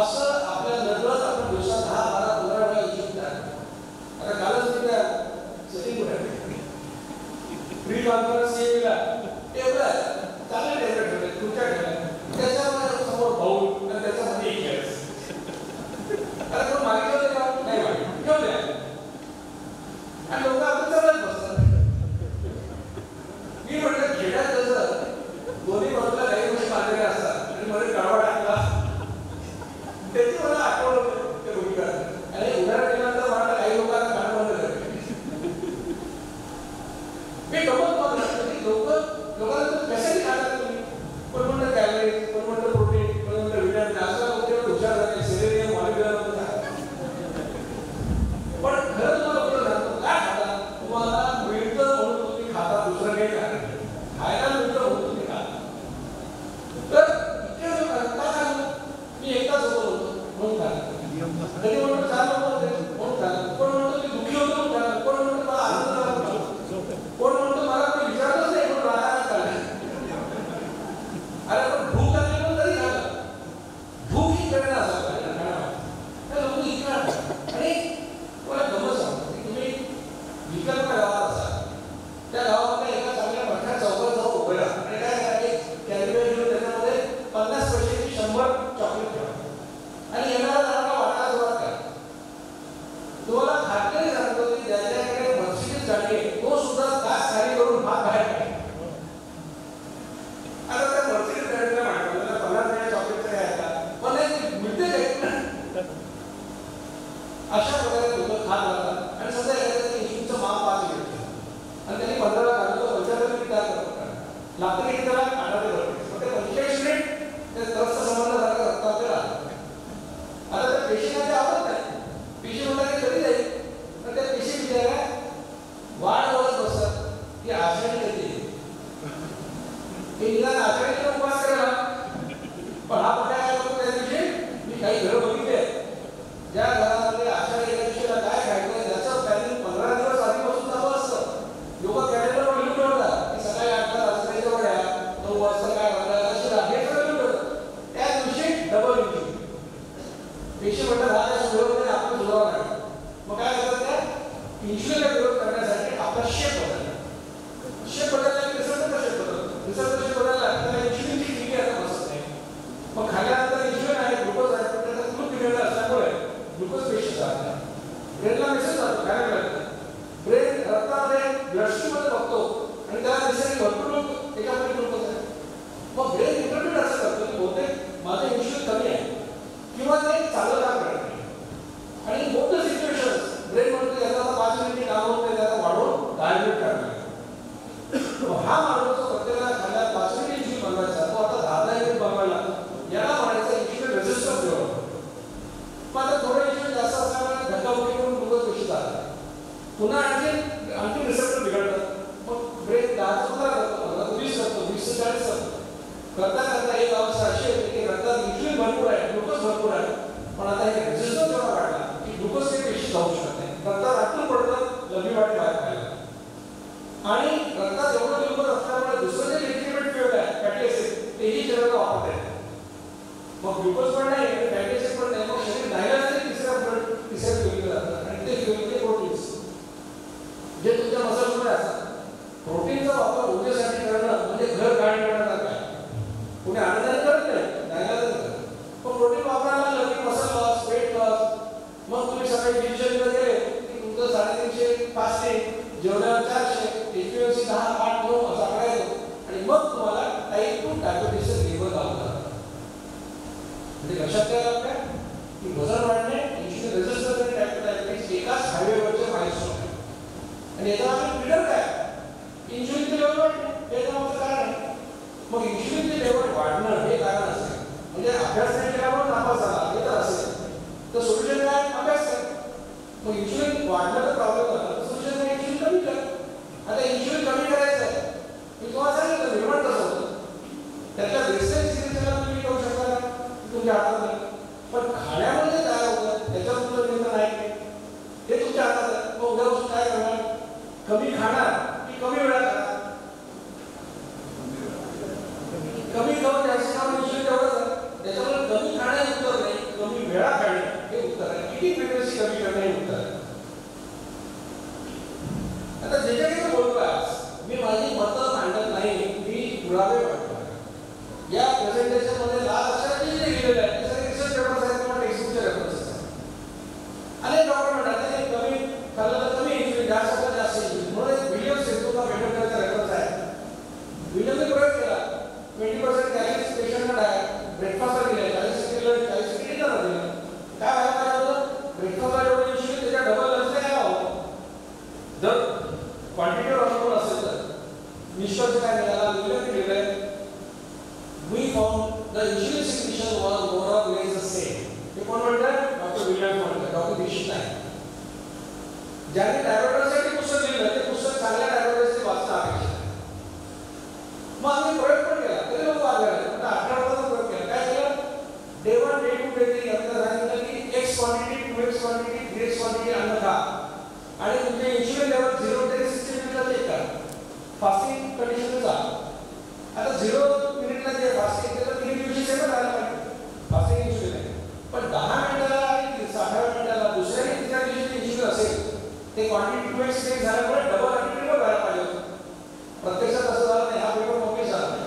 असं आपल्या नजरच आपण दिवसात 10-12-15 वेळा इन्शुलिन टाकतो. आता कालच मी त्या सेटिंग कुठे प्री कॉन्फरन्स केला टेबल चांगले टेबल ठेवले तुमच्या ठेवले त्याच्यावर समोर भाऊ आणि त्याच्यासाठी एक गॅस अरे कोण मागितलं का नाही मागितलं घेऊन द्या आणि लोक आपण चालत बसतात. मी म्हटलं खेड्यात जसं दोन्ही बाजूला काही गोष्टी बांधलेल्या असतात आणि मध्ये काढवा टाकला त्याची मला आठवण होते ते भूमिका आणि उदाहरण केल्यानंतर मला काही लोकांना काढ बंद करते मी गमत बघतो की लोकांना कशाने खातात तुम्ही कोण म्हणतं कॅलरीज कोण म्हणतं प्रोटीन कोण म्हणतं विटॅमिन असं लोक हुशार झाले सेलेनियम मॉलिक्युलर पण खरं तुम्हाला कुठं सांगतो काय खाता तुम्हाला मिळतं म्हणून तुम्ही खाता दुसरं काही खायला मिळतं म्हणून तुम्ही खाता. तर इतके लोक काय सांगू मी एकटाच होतो म्हणून खाल्लं कधी म्हणतो 4 लोक होते म्हणून खाल्लं कोण म्हणतो मी दुःखी होतो म्हणून खाल्लं कोण म्हणतो मला आनंद झाला कोण म्हणतो मला कोणी विचारलंच नाही म्हणून राहायला खाल्लं. अरे पण भूक लागली म्हणून तरी खाल्लं भूक ही करणं असं त्या लोक इतकं आणि मला गमत सांगतो की तुम्ही विकल्प गावात असाल त्या गावामध्ये एका चांगल्या मोठ्या चौकात जाऊन उभे राहा आणि काय करायचे कॅरीबॅग घेऊन त्याच्यामध्ये 50 पैशाची 100 चॉकलेट ठेवा आणि येणारा जाणारा वाटायला सुरुवात करा. तुम्हाला खात्री सांगतो की ज्याच्याकडे मर्सिडीज गाडी आहे तो सुद्धा तास खाली करून हात बाहेर काढेल. आता त्या मर्सिडीज गाडीला म्हणतो त्याला 50 पैसे चॉकलेटचं काय आहे पण एक मिळते काय अशा प्रकारे लोक खात राहतात आणि सध्या एखाद्या इन्शुलिनचं माप 5 घेतलं आणि त्यांनी 15 ला काढलं तर 75 मिनिट तयार करतात लागतं की त्याला 18 ते 32 पण ते 45 मिनिट ते त्रस्त संबंधासारखं रक्तामध्ये राहतं. आता त्या पेशींना ते आवडत नाही पेशी म्हणतात की कधी जाईल तर त्या पेशी विचारा वाढ बघत बसतात की आषाढी कधी येईल हे निदान आषाढीला उपवास करायला पण हा मोठ्या काय करतो त्या दिवशी मी काही घरं बघितले ज्या घरामध्ये आषाढी एकादशीला काय खायचं त्याचं प्लॅनिंग 15 दिवस आधीपासून चालू असतं. लोक कॅलेंडरवर लिहून ठेवतात की सकाळी 8 ला रात्रीच्या वड्या 9 वाजता काय बनवायला शिरा हे सगळं लिहून ठेवतात. त्या दिवशी डबल इन्शुलिन पेशी म्हणतात हा त्या सुरुवातीने आपण सुरुवात आहे मग काय करतात त्या इन्शुलिनला विरोध करण्यासाठी आपला शेप बदलला की रिसर्च शेप बदलला त्याला इन्शुलिनची किती आता बसत नाही मग खाल्ल्यानंतर इन्शुलिन आहे ग्लुकोज आहे पण त्याचा खूप पिरियड असल्यामुळे ग्लुकोज पेशी जातात ब्रेनला मेसेज जातो काय कळतं ब्रेन रक्तामध्ये ब्लडस्ट्रीममध्ये बघतो आणि त्याला दिसेल भरपूर लोक एकामध्ये ग्लुकोज आहे मग ब्रेन इंटरप्रिट असं करतो की बहुतेक माझं इन्शुलिन कमी आहे किंवा ते चांगलं काम करत नाही आणि मोठं सिच्युएशन ब्रेन म्हणतो याचा आता 5 मिनिट काम होत नाही त्याला वाढवून 10 मिनिट करणार हा माणूस प्रत्येकाला खाल्ल्या 5 मिनिट इन्शुलिन बनवायचा तो आता 10 मिनिट बनवायला याला म्हणायचं इन्शुलिन रेजिस्टन्स डेव्हलप मग आता थोडं इन्शुलिन जास्त असल्यामुळे धक्काबुक्की करून ग्लुकोज पेशी जातात पुन्हा आणखी रिसेप्टर बिघडतात मग ब्रेन 10 ते 15 करतो 20 करतो 20 ते 40 करतो करता करता एक अवस्था अशी होते की रक्तात इन्शुलिन भरपूर आहे ग्लुकोज भरपूर आहे पण आता हे रेजिस्टन्स जेव्हा वाढला की ग्लुकोज ते पेशी जाऊ शकत नाही रक्तात आटून पडतं लघवी वाटी बाहेर खायला आणि रक्तात एवढं ग्लुकोज असल्यामुळे दुसरं जे इंटरमिडिएट फ्युएल आहे फॅटी ऍसिड तेही शरीराला वापरता येते मग ग्लुकोज पण नाही फॅटी ऍसिड पण नाही मग शरीर राहिल्याच तिसऱ्या फ्युएल जातं आणि ते फ्युएल ते प्रोटीन्स 400, HbA1c 10, 8, 9 असा आकडा येतो आणि मग तुम्हाला टाईप 2 डायबिटीसचं लेबल लावतात. म्हणजे लक्षात घ्यायला आपल्या की वजन वाढणे, इन्शुलिन रेझिस्टन्स आणि टाईप 2 डायबिटीस एकाच हायवेवरचे माइलस्टोन आहे. आणि याचा आपण ट्रिगर काय? इन्शुलिनचे लेवल वाढणे हे नावाचं कारण आहे. मग इन्शुलिनचे लेवल वाढणं हे कारण असेल म्हणजे अभ्यास नाही केल्यामुळे नापास झाला हे तर असेल तर सोल्युशन काय? अभ्यास कर. मग इन्शुलिन वाढलं तर प्रॉब्लेम झाला तर सोल्युशन काय? इन्शुलिन कमी कर. आता इन्शुलिन कमी करायचं आहे मी तुम्हाला सांगितलं निर्माण कसं होतं त्याच्या बेसलाईन सिग्नेचरला तुम्ही करू शकता ना तुमच्या हातात नाही पण खाण्यामध्ये काय होतं त्याच्यावर तुमचं नियंत्रण आहे हे तुमच्या हातात आहे. मग उद्यापासून काय करणार? कमी खाणार की कमी वेळा खाणार? कमी खाऊन जास्त खाऊन इन्शुलिन तेवढंच आहे. त्याच्यामुळे कमी खाणे उत्तर नाही कमी वेळा खाणे हे उत्तर आहे. किती फ्रिक्वेन्सी कमी करणे हे उत्तर आहे. आता जे जे काही बोलतोय मी माझी मतं मांडत नाही मी पुरावे मांडतो. या प्रेझेंटेशन मध्ये लाल अक्षरात जे लिहिलेलं आहे ते सगळे रिसर्च पेपर्स आहेत किंवा टेक्स्टबुकचे रेफरन्सेस आहेत. अनेक डॉक्टर म्हणतात की कमी खाल्लं तर कमी इन्शुलिन जास्त खाल्लं जास्त इन्शुलिन म्हणून एक विलियम सेतूचा मेडिकलचा रेफरन्स आहे. विलियमने प्रयोग केला 20% कॅलरीज पेशंटला डायट ब्रेकफास्टला दिले 40 डिनरला दिलं. काय व्हायला पाहिजे होतं? ब्रेकफास्टला एवढं इन्शुलिन त्याच्या डबल लंचला काय हवं? जर क्वांटिटीवर अवलंबून असेल तर निष्कर्ष काय निघाला? विलियमने लिहिलंय we found the insulin secretion was more or less the same. हे कोण म्हणतात? डॉक्टर विलियम म्हणतात. डॉक्टर दीक्षित आहे. ज्यांनी डायबिटीससाठी पुस्तक लिहिलं ते पुस्तक चांगल्या डायबिटीसचे वाचणं अपेक्षित आहे. मग आम्ही प्रयोग पण केला तरी लोक आले आता 18 वर्षाचा प्रयोग केला. काय केलं? डे 1 डे 2 डे 3 आपल्याला सांगितलं की x quantity 2x quantity 3x quantity अन्न खा आणि तुमचे इन्शुलिन लेवल 0 ते 60 मिनिटला चेक करा. फास्टिंग कंडिशननुसार आता 0 मिनिटला जे फास्टिंग केलं 3 दिवशी सेवन झालं पाहिजे फास्टिंग इन्शुलिन आहे. पण 10 मिनिटाला आणि 60 मिनिटाला दुसऱ्या आणि तिसऱ्या दिवशी इन्शुलिन असेल ते क्वांटिटी 2x चेक झाल्यामुळे डबल आणि ट्रिपल व्हायला पाहिजे होतं. प्रत्यक्षात असं झालं नाही. हा पेपर पब्लिश झाला नाही.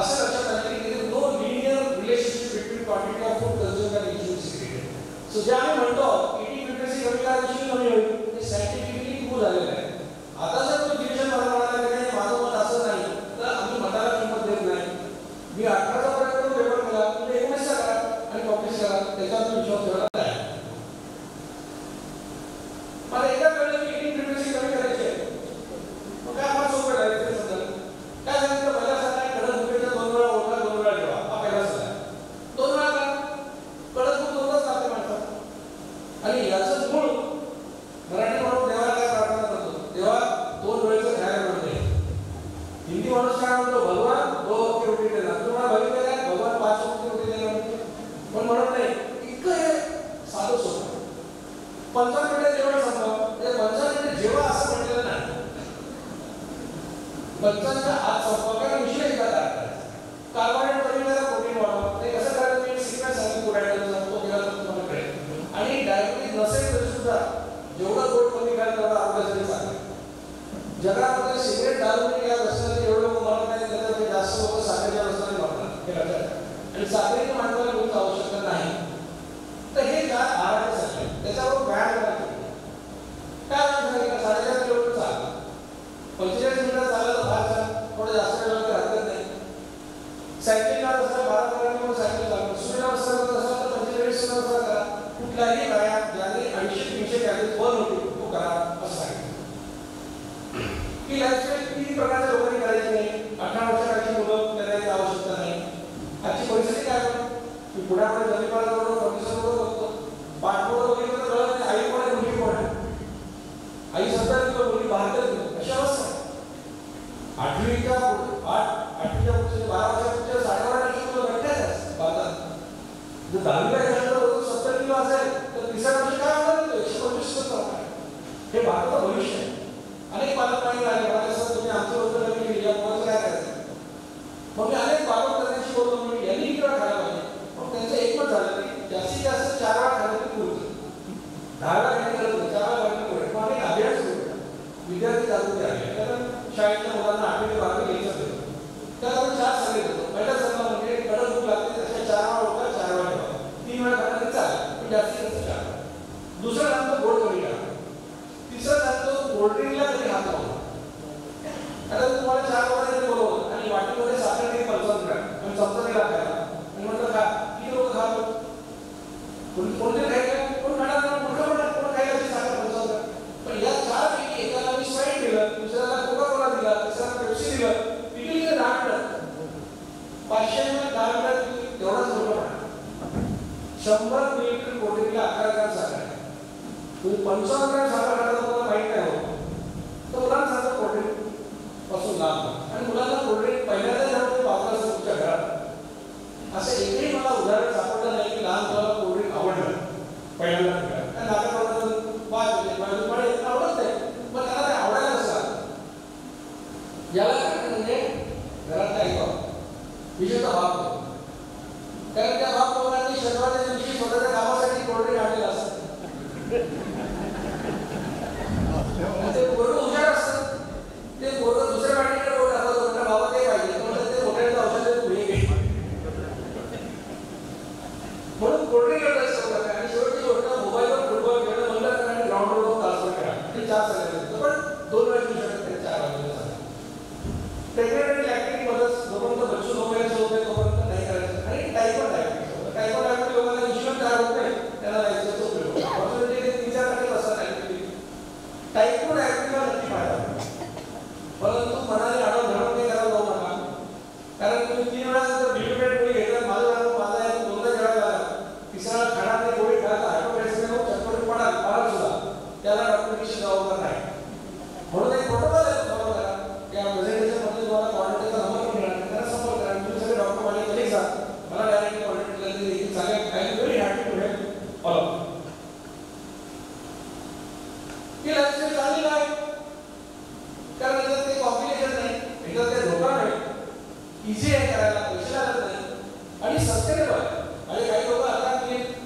असं लक्षात आलं की no linear relationship between quantity of food consumed and insulin secreted. So जे आम्ही म्हणतो ईटिंग फ्रिक्वेन्सी कमी करा इन्शुलिन कमी होईल हे सायंटिफिकली प्रूव्ह झालेलं आहे. आता जर तो डिव्हिजन मला म्हणाला की नाही माझं मत असं नाही तर आम्ही मताला किंमत देत नाही. मी 18चा प्रयोग करून पेपर केला तुम्ही 19चा करा आणि पब्लिश करा त्याच्यावर मी विश्वास ठेवला नाही. मला एकदा कळलं की ईटिंग फ्रिक्वेन्सी कमी करायची आहे मग काय मला सोपं आहे ते समजा काय सांगितलं पहिला सल्ला कडक भुकेचा 2 वेळा ओळखा 2 वेळा ठेवा हा पहिला सल्ला आहे. 2 वेळा का कडक भूक 2च लागते माणसाला आणि याचं मूळ मराठी म्हणून देवाला काय प्रार्थना करतो देवा 2 वेळेचं खायला मिळते. हिंदी माणूस काय म्हणतो भगवान 2 वक्ती रोटी देणार. तुम्हाला बघितलं काय भगवान 5 वक्ती रोटी देणार पण म्हणत नाही. इतकं हे साधं सोपं 55 मिनिटं जेवण संपवा ते 55 मिनिटं जेवा असं म्हटलेलं नाही. 55च्या आत संपवा कारण विषय एकदा करायचा कार्बोहायड्रेट कमी करा प्रोटीन वाढवा. ते कसं करायचं मी सिक्वेन्स सांगतो पुढे सांगतो केला तर तुम्हाला कळेल. आणि डायबिटीज नसेल तरी सुद्धा जेवढं गोड कमी करायला तेवढं आरोग्यासाठी चांगलं. जगामध्ये सिगरेट दारू या व्यसनाने एवढं लोक मरत नाही त्याच्यामध्ये जास्त लोक साखरेच्या व्यसनाने मरतात हे लक्षात. आणि साखरेच्या माणसाला कोणतीच आवश्यकता नाही. तर हे काय आहाराचे सल्ले त्याच्यावर व्यायाम करायचे काय सांगितलं 4.5 किलोमीटर चालला 45 मिनिटं चाललं तर फार छान थोडं जास्त वेळ लागला हरकत नाही. सायकलिंगला बसला 12 किलोमीटर सायकल चालतो सूर्याला बसला असेल तर 45 सुद्धा बसला करा. कुठलाही व्यायाम ज्याने 250-300 कॅलरीज बर्न होतील तो करा असं सांगितलं. की लाईफस्टाईल 3 प्रकारच्या लोकांनी करायची नाही. 18 वर्षाखालची मुलं करायची आवश्यकता नाही. आजची परिस्थिती काय की पुण्यामध्ये जमीन पाडावर प्रोफेसर बघतो पाठपोळं बघितलं तर कळत नाही आई कोण आहे मुलगी कोण आहे. आई 70 किलो मुलगी 72 किलो अशी अवस्था. 8वीच्या पुढचे 12 वर्षापुढच्या 12.5 किलो भेटतात भारतात. जर 10वीला एखादा 70 किलो असेल तर 3ऱ्या वर्षी काय होणार 125 किलो होणार. हे भारताचं भविष्य आहे. अनेक पालक नाही आले मला सर तुम्ही आमचं रोजगार नवीन केली यामुळे काय करायचं. मग मी अनेक पालक करण्याची बोलतो मी यांनी किती वेळा खायला पाहिजे. मग त्यांचं एकमत झालं की जास्तीत जास्त 4 वेळा खाल्लं तरी पुरतं. 10 वेळा काही करत नाही 4 वेळा खाल्लं पुरेल. मग आम्ही अभ्यास सुरू केला विद्यार्थी जागृती आले कारण शाळेतल्या मुलांना 8वी ते 12वी घ्यायचं देतो त्याला आपण 4 सल्ले देतो. पहिला सल्ला म्हणजे कडक भूक लागते त्याच्या 4 वेळा उठा 4 वेळा ठेवा 3 वेळा खाल्लं तरी चालेल पण जास्तीत जास्त 4 वेळा. दुसरा सांगतो गोड कमी करा. तिसरा सांगतो कोल्ड्रिंकला कधी हात लावू आता तुम्हाला 4 लोकांनी बोलवलं आणि वाटीमध्ये साखर किती 55 ग्रॅम आणि चमचा दिला खायला आणि म्हटलं खा, किती लोक खातो? कोणते खायला कोण खाणार नाही, कोण खायला साखर 55 ग्रॅम. पण या 4 पैकी एकाला मी स्प्राईट दिलं, दुसऱ्याला कोका कोला दिला, तिसऱ्याला पेप्सी दिलं, पिकली 10 मिनिटात 500 ml 10 मिनिटात तेवढाच होतो. 100 मिलीलीटर कोल्ड्रिंकला 11 ग्रॅम साखर आहे. तुम्ही 55 ग्रॅम साखर खायला तुम्हाला माहित नाही होत. तर मुलांना सांगा कोल्ड्रिंक पासून लांब. आणि मुलांना कोल्ड्रिंक पहिल्यांदा जेव्हा वापरत असतं तुमच्या घरात असं एकही मला उदाहरण सापडलं नाही की लहान मुलाला कोल्ड्रिंक आवडलं पहिल्यांदा. कारण नाटक आवडत नाही, पण त्याला ते आवडायला नसतं. याला म्हणजे घरातला ऐकवा विशेषतः बाप, कारण त्या बाप मुलांनी शनिवारच्या दिवशी स्वतःच्या कामासाठी कोल्ड्रिंक आणलेलं असतं. ते पोरगं हुशार असतं, ते पोरगं दुसऱ्या वाटीकडे बोट टाकत होतं, बाबा ते पाहिजे ते मोठ्याचं औषध पुढे घे म्हणून कोल्ड्रिंक एवढं असतं. आणि शेवटची गोष्ट मोबाईलवर फुटबॉल खेळणं बंद करा आणि ग्राउंडवर जाऊन तासभर खेळा. ते 4 सांगायचं पण 2 वेळा खेळू शकत नाही, 4 वाजता. प्रेग्नेंट ऍक्टिव्हिटीमध्ये जोपर्यंत बच्चू झोपायचं होतं तोपर्यंत नाही करायचं. आणि टायफॉइड ऍक्टिव्हिटी लोकांना इन्शुरन्स तयार होत नाही, त्याला जायचं तो उपयोग. ऑपॉर्च्युनिटी 3-4% असतात ऍक्टिव्हिटी. टायफॉइड ऍक्टिव्हिटीला नक्की फायदा होतो, परंतु मनाने आडव धरून ते करायला जाऊ नका. कारण तुम्ही 3 वेळा जर लिमिटेड गोळी घेतला, माझा आहे 2दा जेवायला लागला, तिसरा खाणार नाही गोळी खायला हायपोग्लायसेमिया चक्कर पडाल फार सुद्धा त्याला डॉक्टरची जबाबदार नाही. म्हणून एक प्रोटोकॉल आहे फॉलो करा. त्या प्रेझेंटेशन मध्ये तुम्हाला क्वालिटीचा नंबर पण मिळणार, त्याला संपर्क करा. तुम्ही सगळे डॉक्टर माझे कलीग सांग मला डायरेक्ट क्वालिटी चांगल्या काही very happy to help follow. ही लाईफस्टाईल चांगली आहे कारण याच्यात काही कॉम्प्लिकेशन नाही, याच्यात काही धोका नाही, इझी आहे करायला, पैसे लागत नाही आणि सस्टेनेबल आहे. आणि काही लोक आता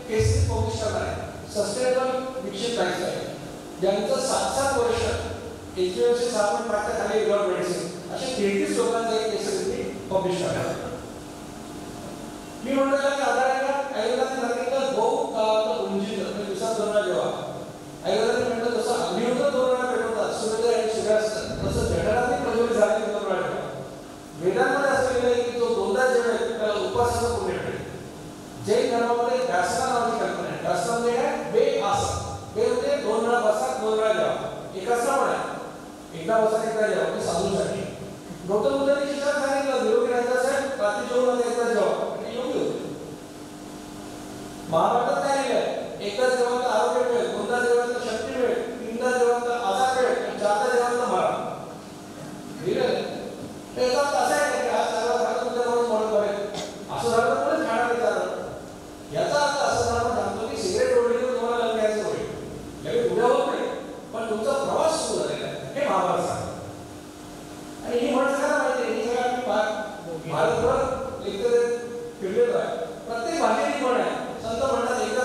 केसेस पब्लिश करणार आहे सस्टेनेबल विकसित लाईफस्टाईल, ज्यांचं 7-7 वर्ष HbA1c 6.5 खाली विदाउट मेडिसिन असे 33 लोकांचा एक केसेस पब्लिश करणार. मी म्हटलं की आधाराला आयुर्वेदाने सांगितलं बहु उंचीचं म्हणजे दिवसात 2 वेळा जेवा. आयुर्वेदाने म्हटलं तसं अग्निहोत्र 2 वेळा पेटवतात, सूर्योदय आणि सूर्यास्त, तसं जठराने प्रज्वलित झाले 2 वेळा जेवा. वेदांमध्ये असं लिहिलं आहे की जो 2दा जेवेल त्याला उपासना पुण्य मिळेल. जैन धर्मामध्ये व्यासना नावाची कल्पना आहे. व्यासना म्हणजे काय? बे आसन. बे म्हणजे 2 वेळा बसा 2 वेळा जेवा. एक आसन पण आहे, एकदा बसा एकदा जेवा, ते साधूसाठी. गौतम बुद्धांनी शिष्याला सांगितलं निरोगी राहायचं असेल रात्री जेवण एकदा जेवा, ते योग्य होते. महाभारतात काय लिहिलंय? एकदा जेवण तर आरोग्य मिळेल, 2दा जेवण तर शक्ती मिळेल, 3दा जेवण तर आजार मिळेल आणि 4दा जेवण तर मरा. लिहिलंय त्याचा असं आहे की आज चांगला झालं तुमच्याकडून म्हणून बरेल असं झालं तर कोणीच खाणार नाही चाललं. याचा अर्थ असं आपण सांगतो की सिगरेट ओढली तर तुम्हाला लंग घ्यायचं होईल, लगेच उद्या होत नाही, पण तुमचा प्रवास सुरू झालेला आहे हे महाभारत सांगतो. आणि ही म्हण सगळ्यांना माहिती आहे, ही सगळं भारतभर लेक्चर फिरलेलो आहे. प्रत्येक भाषेची म्हण आहे. संत म्हणतात एकदा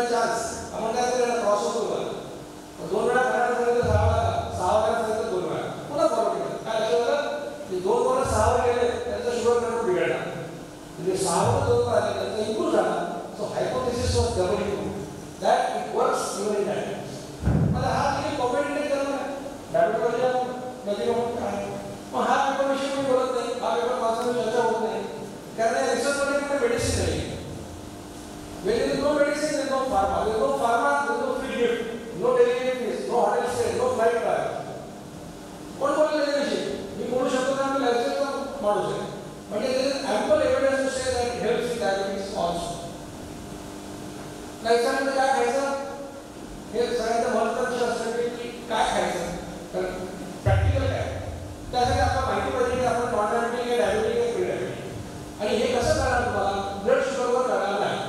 चान्स आपण काय केलं क्रॉस होतो बघा. 2 वेळा करायला सांगितलं 6 वेळा 6 वेळा सांगितलं 2 वेळा पुन्हा फॉलो केलं. काय लक्षात आलं की 2 वेळा 6 वेळा केले त्यांचा शुगर कंट्रोल बिघडला. म्हणजे 6 वेळा 2 वेळा आले त्यांचा इम्प्रूव्ह झाला. So hypothesis was double that it works even in diabetes. मला हा किती कॉमेंट नाही करणार डायबिटीज मध्ये काय मग हा पेपर विषयी मी बोलत नाही. हा पेपर वाचून चर्चा होत नाही कारण या रिसर्चमध्ये कुठे मेडिसिन नाही. When there is no medicine, there is no pharma. There is no pharma, there is no free gift, no delivery fees, no hotel stay, no flight fare. कोण बोलले त्याच्याविषयी? मी बोलू शकतो का मी लायसन्स मारू शकतो. म्हणजे there is ample evidence to say that it helps with diabetes also. लायसन्समध्ये काय खायचं? हे सगळ्यांचं महत्त्वाचं असतं की काय खायचं? तर प्रॅक्टिकल काय? त्यासाठी आपल्याला माहिती पाहिजे की आपण नॉन डायबिटिक आहे, डायबिटिक आहे, प्री डायबिटिक. आणि हे कसं करणार तुम्हाला? ब्लड शुगरवर करणार नाही.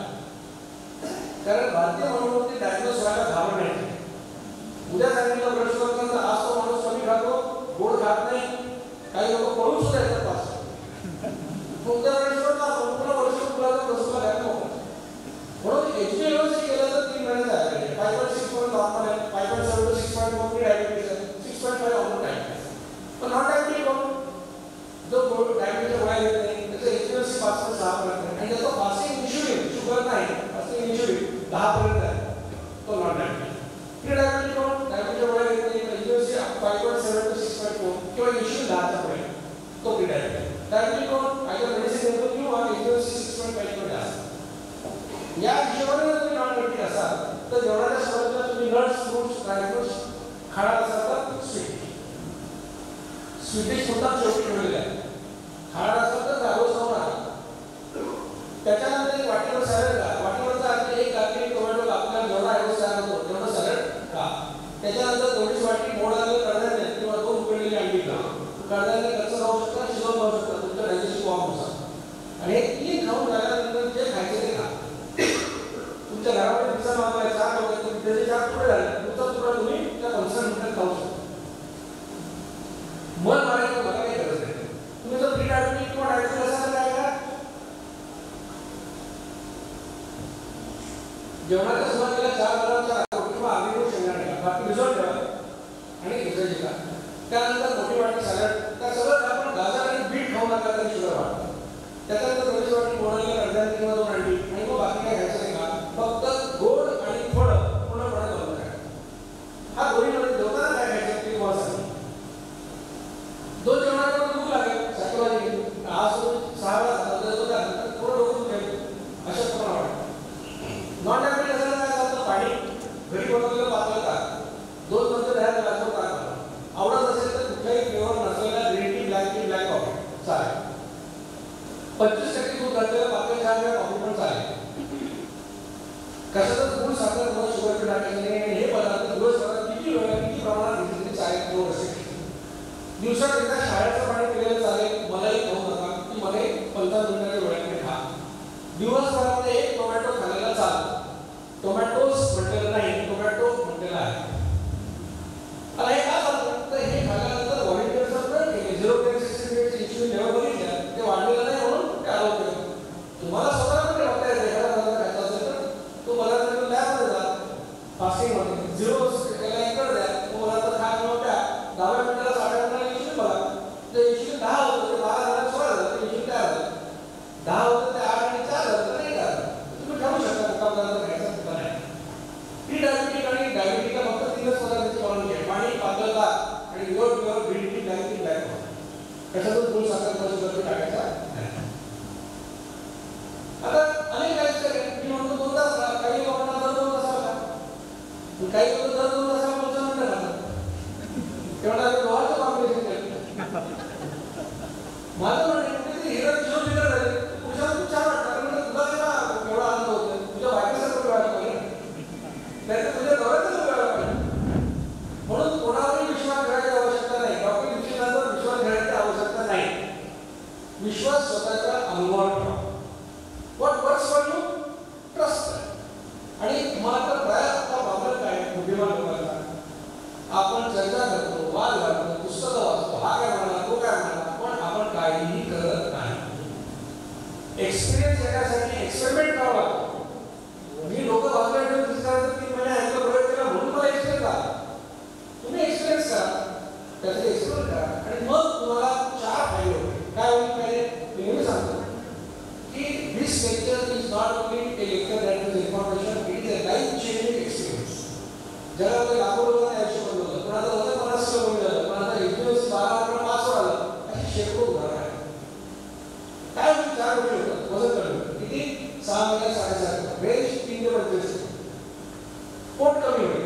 कारण भारतीय मनोवृत्ती डायग्नोस व्हायला घाबरण्याची. उद्या सांगितलं ब्लड शुगर आज तो माणूस कमी खातो, गोड खात नाही, काही लोक पळून सुद्धा येतात पास. उद्या ब्लड शुगर संपूर्ण वर्ष मुलाचा बसला घात नको. म्हणून HbA1c केलं तर 3 महिने जायला पाहिजे. 5.6 पर्यंत नॉर्मल आहे, 5.7 to 6.1 मी डायबिटीस आहे, 6.5 ऑन डायबिटीस. पण नॉन डायबिटिक कोण जो डायबिटीसच्या गोळ्या घेत नाही त्याचं HbA1c 5 ते 6 पर्यंत आहे आणि त्याचं फास्टिंग इन्शुलिन शुगर नाही फास्टिंग इन्शुलिन 10 पर्यंत आहे. तो नॉन डायबिटिक. प्री डायबिटिक कोण डायबिटीसच्या गोळ्या घेत नाही HbA1c 5.7 to 6.4 किंवा इन्शुलिन 10 च्या पुढे तो प्री डायबिटिक. डायबिटिक कोण आयदर मेडिसिन घेतो किंवा HbA1c 6.5 मध्ये असतो. या हिशोबाने जर तुम्ही नॉन डायबिटिक असाल तर जेवणाच्या सुरुवातीला तुम्ही नट्स फ्रुट्स ड्रायफ्रुट्स खाणार असाल तर स्वीट सुद्धा शेवटी ठेवलेले आहे. खाणार असाल तर दारोज खाऊ नका. त्याच्यानंतर एक वाटीवर सॅलड खा. वाटीवरचा अर्थ एक काकडी टोमॅटो कापला जेवढा ऐवज तयार होतो तेवढं सॅलड खा. त्याच्यानंतर तेवढीच वाटी मोड आलेलं कडधान्य किंवा 2 उकडलेली अंडी खा. कडधान्य कच्चं खाऊ शकता, शिजवून खाऊ शकता तुमच्या डायजेस्टिव्ह फॉर्मनुसार. आणि हे 3 खाऊन झाल्यानंतर जे खायचे ते खा. तुमच्या घरामध्ये पिझ्झा मागवायचा 4 लोक आहेत, त्याचे 4 तुकडे झाले, तुमचा तुकडा तुम्ही त्या 15 मिनिटात खाऊ शकता. मन मारायचं मला काही गरज नाही. तुम्ही जर प्री डायबिटिक किंवा डायबिटिक असाल काय करा जेवणाच्या सुरुवातीला 4 ग्रामचा किंवा आधी शेंगदाणे घ्या. बाकी भिजवून ठेवा आणि दुसऱ्याची खा. त्यानंतर मोठी वाटी सॅलड त्या सगळं आपण गाजर आणि बीट खाऊ नका तरी शुगर वाढतं. त्याच्यानंतर थोडीशी वाटी मोडालेली कडधान्य किंवा 2 अंडी आणि मग बाकी काय खायचं नाही का फक्त गोड आणि फळं पूर्णपणे बंद करा. हा दोन्हीमध्ये जेवताना काय खायचं ते तुम्हाला सांगतो. 2 जेवणाला भूक लागेल शाकाहारी आज 6 वेळा खाल्लं थोडं डोकं दुखेल अशा तुम्हाला वाटतं. नॉन डायबिटिक असायला काय चालतं पाणी घरी बनवलेलं पातळ टाक 2 चमचे दह्यात घालून टाक. आवडत असेल तर कुठल्याही फ्लेवर नसलेला ग्रीन टी ब्लॅक कॉफी चालेल. 25% दूध घातलेलं पातळ चहा किंवा कॉफी पण चालेल. कशातच गुळ साखर किंवा शुगर टाकायचं नाही. हे पदार्थ दिवसभरात किती वेळा किती प्रमाणात घेतले चालेल दोन असे. दिवसात एकदा शाळेचं पाणी पिलेलं चालेल. मलाई खाऊ नका. ती मलाई 15 मिनिटाच्या वेळाने खा. दिवसभरामध्ये 1 टोमॅटो खाल्लेला चालतो. टोमॅटोस म्हटलेलं नाही, टोमॅटो म्हटलेला आहे. आता हे का चालतं तर हे खाल्ल्यानंतर व्हॉलेंटियर्सचा प्रयोग केले 0.68 इन्शुलिन लेवल बघितल्या ते वाढलेलं नाही म्हणून ते आरोप केलं. तुम्हाला स्वतःला पण बघता येतं एखादा पदार्थ खायचा असेल तर तो पदार्थ तुम्ही लॅबमध्ये जा फास्टिंगमध्ये 0 त्याला एकर द्या तो पदार्थ खा किंवा प्या 10 मिनिटाला 8 मिनिटाला इन्शुलिन बघा. तर इन्शुलिन 10 होतं ते 12 झालं 16 झालं तर इन्शुलिन काय झालं 10 होतं ते 8 आणि 4 झालं तर 1 झालं. तुम्ही ठरवू शकता कुठला पदार्थ खायचा कुठला नाही. प्री डायबिटिक आणि डायबिटिकला फक्त 3च पदार्थांची पालन घ्या. पाणी पातळ ताक आणि pure green tea black coffee. कशातून गुळ साखर किंवा शुगर टाकायचा नाही. आता अनेक काही मी म्हणतो 2 तास खा. काही लोकांना दर 2 तासाला खा. काही लोक दर 2 तासाला 15 मिनिटं खातात. तेवढा लोहाचं कॉम्बिनेशन केलं. माझं म्हणणं कुठेतरी हिरा किलोमीटर झाले तुझ्या खूप छान वाटतं कारण तुला तेव्हा एवढा आनंद होतो. तुझ्या बायकोसारखं व्हायला पाहिजे नाहीतर तुझ्या डोळ्यातच व्हायला पाहिजे. म्हणून कोणावरही विश्वास ठेवायची आवश्यकता नाही. डॉक्टर विश्वासावर विश्वास ठेवायची आवश्यकता नाही. जगामध्ये लाखो लोकांनी आयुष्य बदललं, पण आता वजन 50 किलो कमी झालं, पण आता HbA1c 12 5 वर आलं, अशी शेकडो उदाहरणं आहेत. काय होईल? 4 गोष्टी होतात. वजन कमी होतं. किती? 6 महिन्यात 7.5 रेंज 3 ते 25. पोट कमी होईल.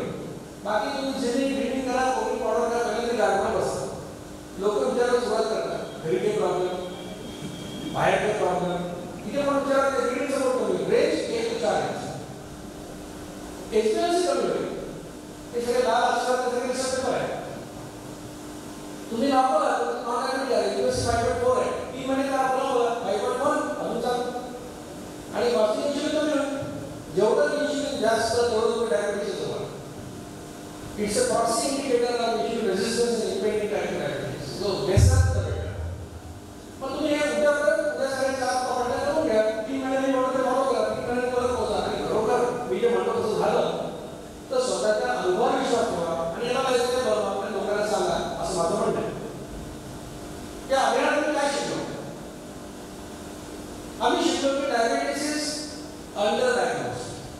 बाकी तुम्ही जिम ट्रेनिंग करा, कोणी पावडर करा, पहिले ते गाडीवर बसतात. लोक विचारायला सुरुवात करतात, घरी काही प्रॉब्लेम, बाहेर काही प्रॉब्लेम, इथे पण विचारायला रेंज सपोर्ट कमी होईल. रेंज 1 ते 4 इंच. HbA1c कमी होईल. हे सगळे लाल अक्षरात सगळे रिसर्च आहे. तुम्ही नॉर्मल आहात, नॉन डायबिटिक आहे, HbA1c 5.4 आहे. 3 महिने का आपला बघा 5.1 अजून चालू. आणि बाकी इन्शुलिन कमी होईल. जेवढं इन्शुलिन जास्त तेवढं तुम्ही डायबिटीस होणार. It's a proxy indicator of insulin resistance in independent type diabetes. So best the better. पण तुम्ही हे उद्या सगळे चार पकडल्या करून घ्या. 3 महिन्यांनी एवढं फॉलो करा, 3 महिन्यांनी परत पोहोचा. आणि खरोखर मी जे म्हणतो तसं झालं तर स्वतःच्या अनुभवावर विश्वास ठेवा आणि याला लायसन्स बनवा आणि लोकांना सांगा, असं माझं म्हणणं आहे. त्या अभियानात मी काय शिकलो? आम्ही शिकलो की डायबिटीस इज अंडर डायग्नोज.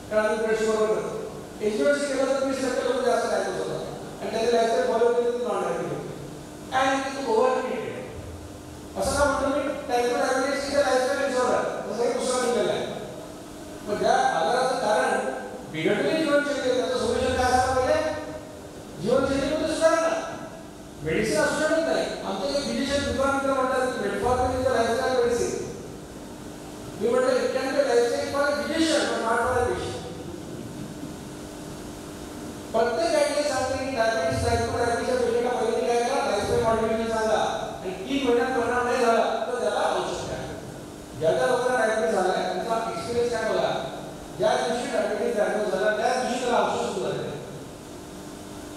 कारण आम्ही ब्लड शुगर करतो. HbA1c केलं तर 20% लोक जास्त डायग्नोज होतात आणि त्याचे लायसन्स फॉलो केले तर non diabetic and it is over treated. असं का म्हणतो मी? Type 2 diabetes is a licence disorder. तसं एक दुसरा निघाला आहे. पण ज्या आजाराचं कारण बिघडलेली जीवनशैली, त्याचं सोल्युशन काय असायला पाहिजे? जीवनशैलीमध्ये सुधारणा. मेडिसिन असू शकत नाही. आमचे जे फिजिशियन दुकानदार म्हणतात की metformin is a lifestyle medicine. मी म्हटलं it can be a lifestyle for a physician but not for a patient. प्रत्येक गाईडलाईन सांगते की डायबिटीस टाइप 2 डायबिटीसच्या पेशंटला पहिले काय करा? लाईफस्टाईल मॉडिफिकेशन सांगा आणि 3 महिन्यात परिणाम नाही झाला तर त्याला औषध द्या. ज्या लोकांना डायबिटीस झाला आहे त्यांचा एक्सपिरियन्स काय बघा. ज्या दिवशी डायबिटीस डायग्नोज झाला त्या दिवशी त्याला औषध सुरू झाले.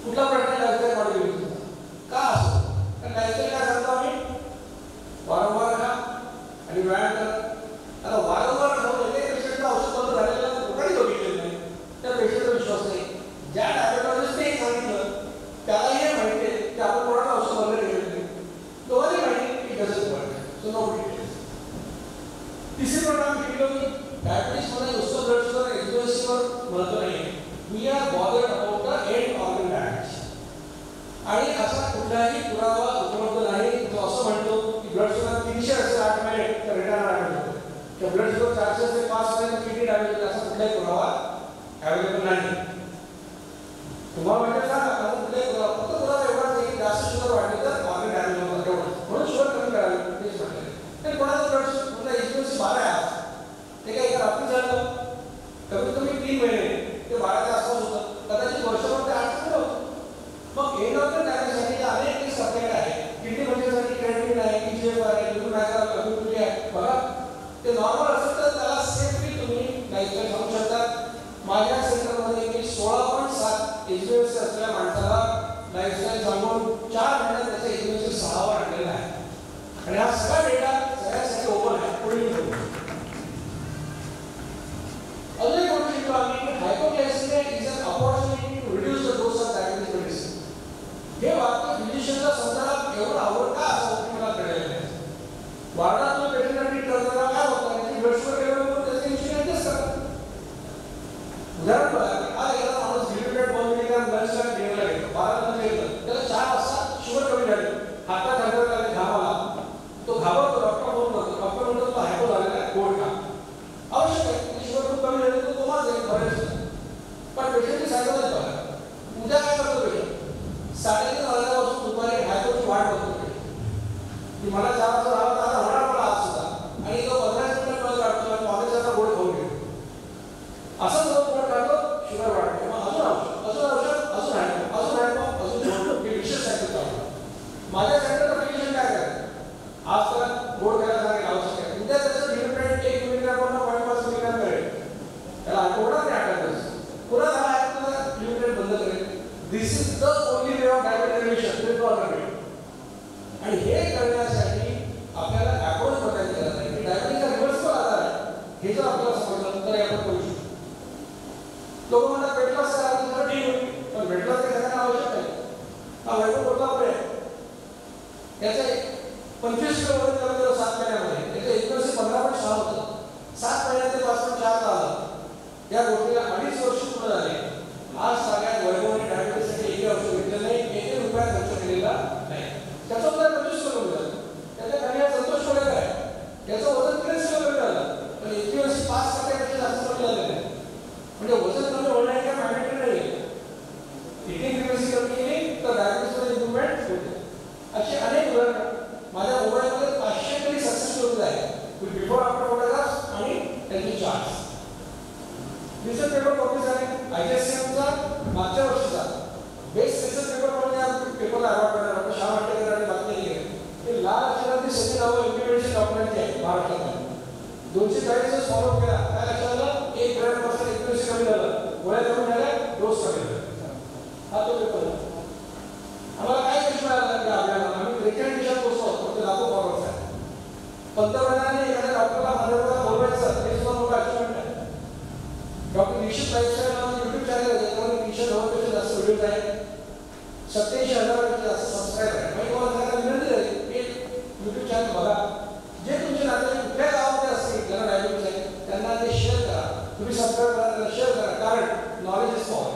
कुठला प्रश्न? लाईफस्टाईल मॉडिफिकेशन का असतो? कारण लाईफस्टाईल काय सांगतो आम्ही? वारंवार खा आणि व्यायाम करा. आता वारंवार खाऊन एका पेशंटचं औषध बंद झालेलं लोकांनी बघितलेलं नाही, त्या पेशंटचा विश्वास नाही. ज्या डायबिटॉलॉजिस्टने सांगितलं त्यालाही हे माहिती आहे की आपण कोणाला औषध बंद केलेलं नाही. दोघांनी माहिती की doesn't work. So no details. तिसरी गोष्ट आम्ही शिकलो की डायबिटीसमध्ये नुसतं ब्लड शुगर HbA1cवर महत्त्व नाही आहे. We are bothered about the end organ damage. आणि असा कुठलाही पुरावा उपलब्ध नाही जो असं म्हणतो की ब्लड शुगर 300 असेल 8 महिने तर रिटर्न डॅमेज होतो किंवा ब्लड शुगर 400 असेल 5 महिने तर किडनी डॅमेज होते. असा कुठलाही पुरावा अवेलेबल नाही. तुम्हाला म्हणजे सांगा कारण कुठलाही पुरावा, फक्त पुरावा एवढाच आहे की जास्त शुगर वाढली तर ऑर्गन डॅमेज होतं एवढं. म्हणून शुगर कमी करावी तेच म्हटलं. तर कोणाचं ब्लड शुगर कुठला HbA1c 12 आहे ते काय एका रात्री झालं? कमीत कमी 3 महिने ते 12च्या आसपास होतं. कदाचित वर्षभर ते 8 होतं. मग एंड ऑर्गन डॅमेजसाठी अनेक टेस्ट आपल्याकडे आहे. किडनी मशीनसाठी क्रिएटिनिन आहे, EGFR आहे, ग्लुकोनायझर आहे. बघा ते नॉर्मल असेल तर त्याला सेफली तुम्ही लाईफस्टाईल सांगू शकता. माझ्या सेंटरमध्ये मी 16.7 HbA1c असलेल्या माणसाला लाईफस्टाईल सांगून 4 महिन्यात त्याच्या HbA1c 6 वर आणलेला आहे. आणि हा सगळा डेटा सगळ्यासाठी ओपन आहे. पुढील अजून एक गोष्ट शिकलो आम्ही की hypoglycemia is an opportunity to reduce the dose of diabetes medicine. हे वाक्य फिजिशियनला समजायला एवढं आवड का असं मला कळलेलं नाही. वारणात तुम्ही पेशंटला ट्रीट करताना काय होतं? त्याची ब्लड शुगर लेवल करून त्याचं इन्शुलिन टेस्ट करा. उदाहरण बघा, आज एखादा माणूस लिमिटेड 2 मिलीग्राम लंचला घेऊन गेला, 12 नंतर गेलं, त्याला 4 वाजता शुगर कमी झाली, हातात हलवत आले, घाम आला, तो घाबरतो, डॉक्टर फोन करतो, डॉक्टर म्हणतो तो हायपो झालेला आहे, गोड खा. आवश्यक आहे की शुगर खूप कमी झाली तर तो माझं एक बरेच. पण पेशंटची सायकोलॉजी बघा. उद्या काय करतो पेशंट? 3:30 वाजल्यापासून दुपारी हायपोची वाट बघतो की मला 4 वाजता राहावं तर आता होणार मला आज सुद्धा. आणि तो 15 मिनिटात मला काढतो आणि कॉलेजचा गोड खाऊन घेतो. असं जो गोड खातो शुगर वाढते. मग अजून औषध, अजून औषध, अजून हायपो, अजून हायपो, अजून गोड. हे विशेष सायकल चालू. माझ्या सेंटरचं फिजिशियन काय करतात? आज त्याला गोड खायला सांगेल आवश्यक आहे. उद्या त्याचं लिमिटेड 1 मिलीग्राम 0.5 मिलीग्राम करेल. त्याला आठवडा ते 8 दिवस पुरा झाला आहे तुला लिमिटेड बंद करेल. This is the only way of diabetes remission with government. आणि हे करण्यासाठी आपल्याला अप्रोच बदलायची गरज आहे की डायबिटीज हा रिव्हर्सिबल आजार आहे. हे जर आपल्याला समजलं तर आपण करू शकतो. लोक म्हणतात वेट लॉस करा तर ठीक होईल, पण वेट लॉस सगळ्यांना आवश्यक आहे. हा वैभव कुठला पर्याय? याचे 25 किलो वजन कमी केलं 7 महिन्यामध्ये. याचं HbA1c 15.6 होतं. 7 महिन्यात ते 5.4 झालं. या गोष्टीला 2.5 वर्ष पूर्ण झाले. आज सगळ्यात वैभव आणि रुपया खर्च केलेला नाही. त्याचा उद्या 25 किलो कमी झालं. त्याच्या खाली हा संतोष कोळेकर आहे, याचं वजन 30 किलो कमी झालं, पण इतकी वर्षी 5% जास्त कमी झालेलं आहे. म्हणजे वजन कमी होणे काय मॅन्डेटरी नाही आहे. इटिंग फ्रिक्वेन्सी कमी केली तर डायबिटीसमध्ये इम्प्रूव्हमेंट होते. अशी अनेक उदाहरणं माझ्या मोबाईलमध्ये 500 तरी सक्सेस स्टोरीज आहेत, बिफोर आफ्टर फोटोग्राफ्स आणि त्यांचे चार्ट्स. रिसर्च पेपर पब्लिश आहे. ICSMचा मागच्या वर्षीचा बेस्ट रिसर्च पेपर म्हणजे आपण पेपरला अवॉर्ड करणार आपण शाह वाटेकर आणि बातमी केली ते लाल अक्षरांनी सगळी नावं इम्प्लिमेंटेशन डॉक्युमेंटची आहेत महाराष्ट्रात. 240 दिवस फॉलो केला, काय लक्षात आलं? 1% एक्युरेसी कमी झालं, गोळ्या कमी झाल्या, डोस कमी झाला. हा तो पेपर आहे. आम्हाला काय यश मिळालं या अभियानात? आम्ही 43 देशात पोहोचलो, म्हणजे लाखो फॉलोअर्स आहेत. पंतप्रधानांनी एखाद्या डॉक्टरला 15 वेळा बोलवायचं हे सुद्धा मोठं अचिव्हमेंट आहे. डॉक्टर निशित लाईफस्टाईल नावाचं युट्यूब चॅनल आहे, ज्याच्यावर 390 जास्त व्हिडिओज आहेत, 87,000 जास्त सबस्क्राईब आहे. मी तुम्हाला सगळ्यांना विनंती आहे की युट्यूब चॅनल बघा. जे तुमचे नातेवाईक कुठल्या गावामध्ये असतील ज्यांना डायबिटीज आहे त्यांना ते शेअर करा. तुम्ही सबस्क्राईब करा, त्यांना शेअर करा, कारण नॉलेज इज पॉवर.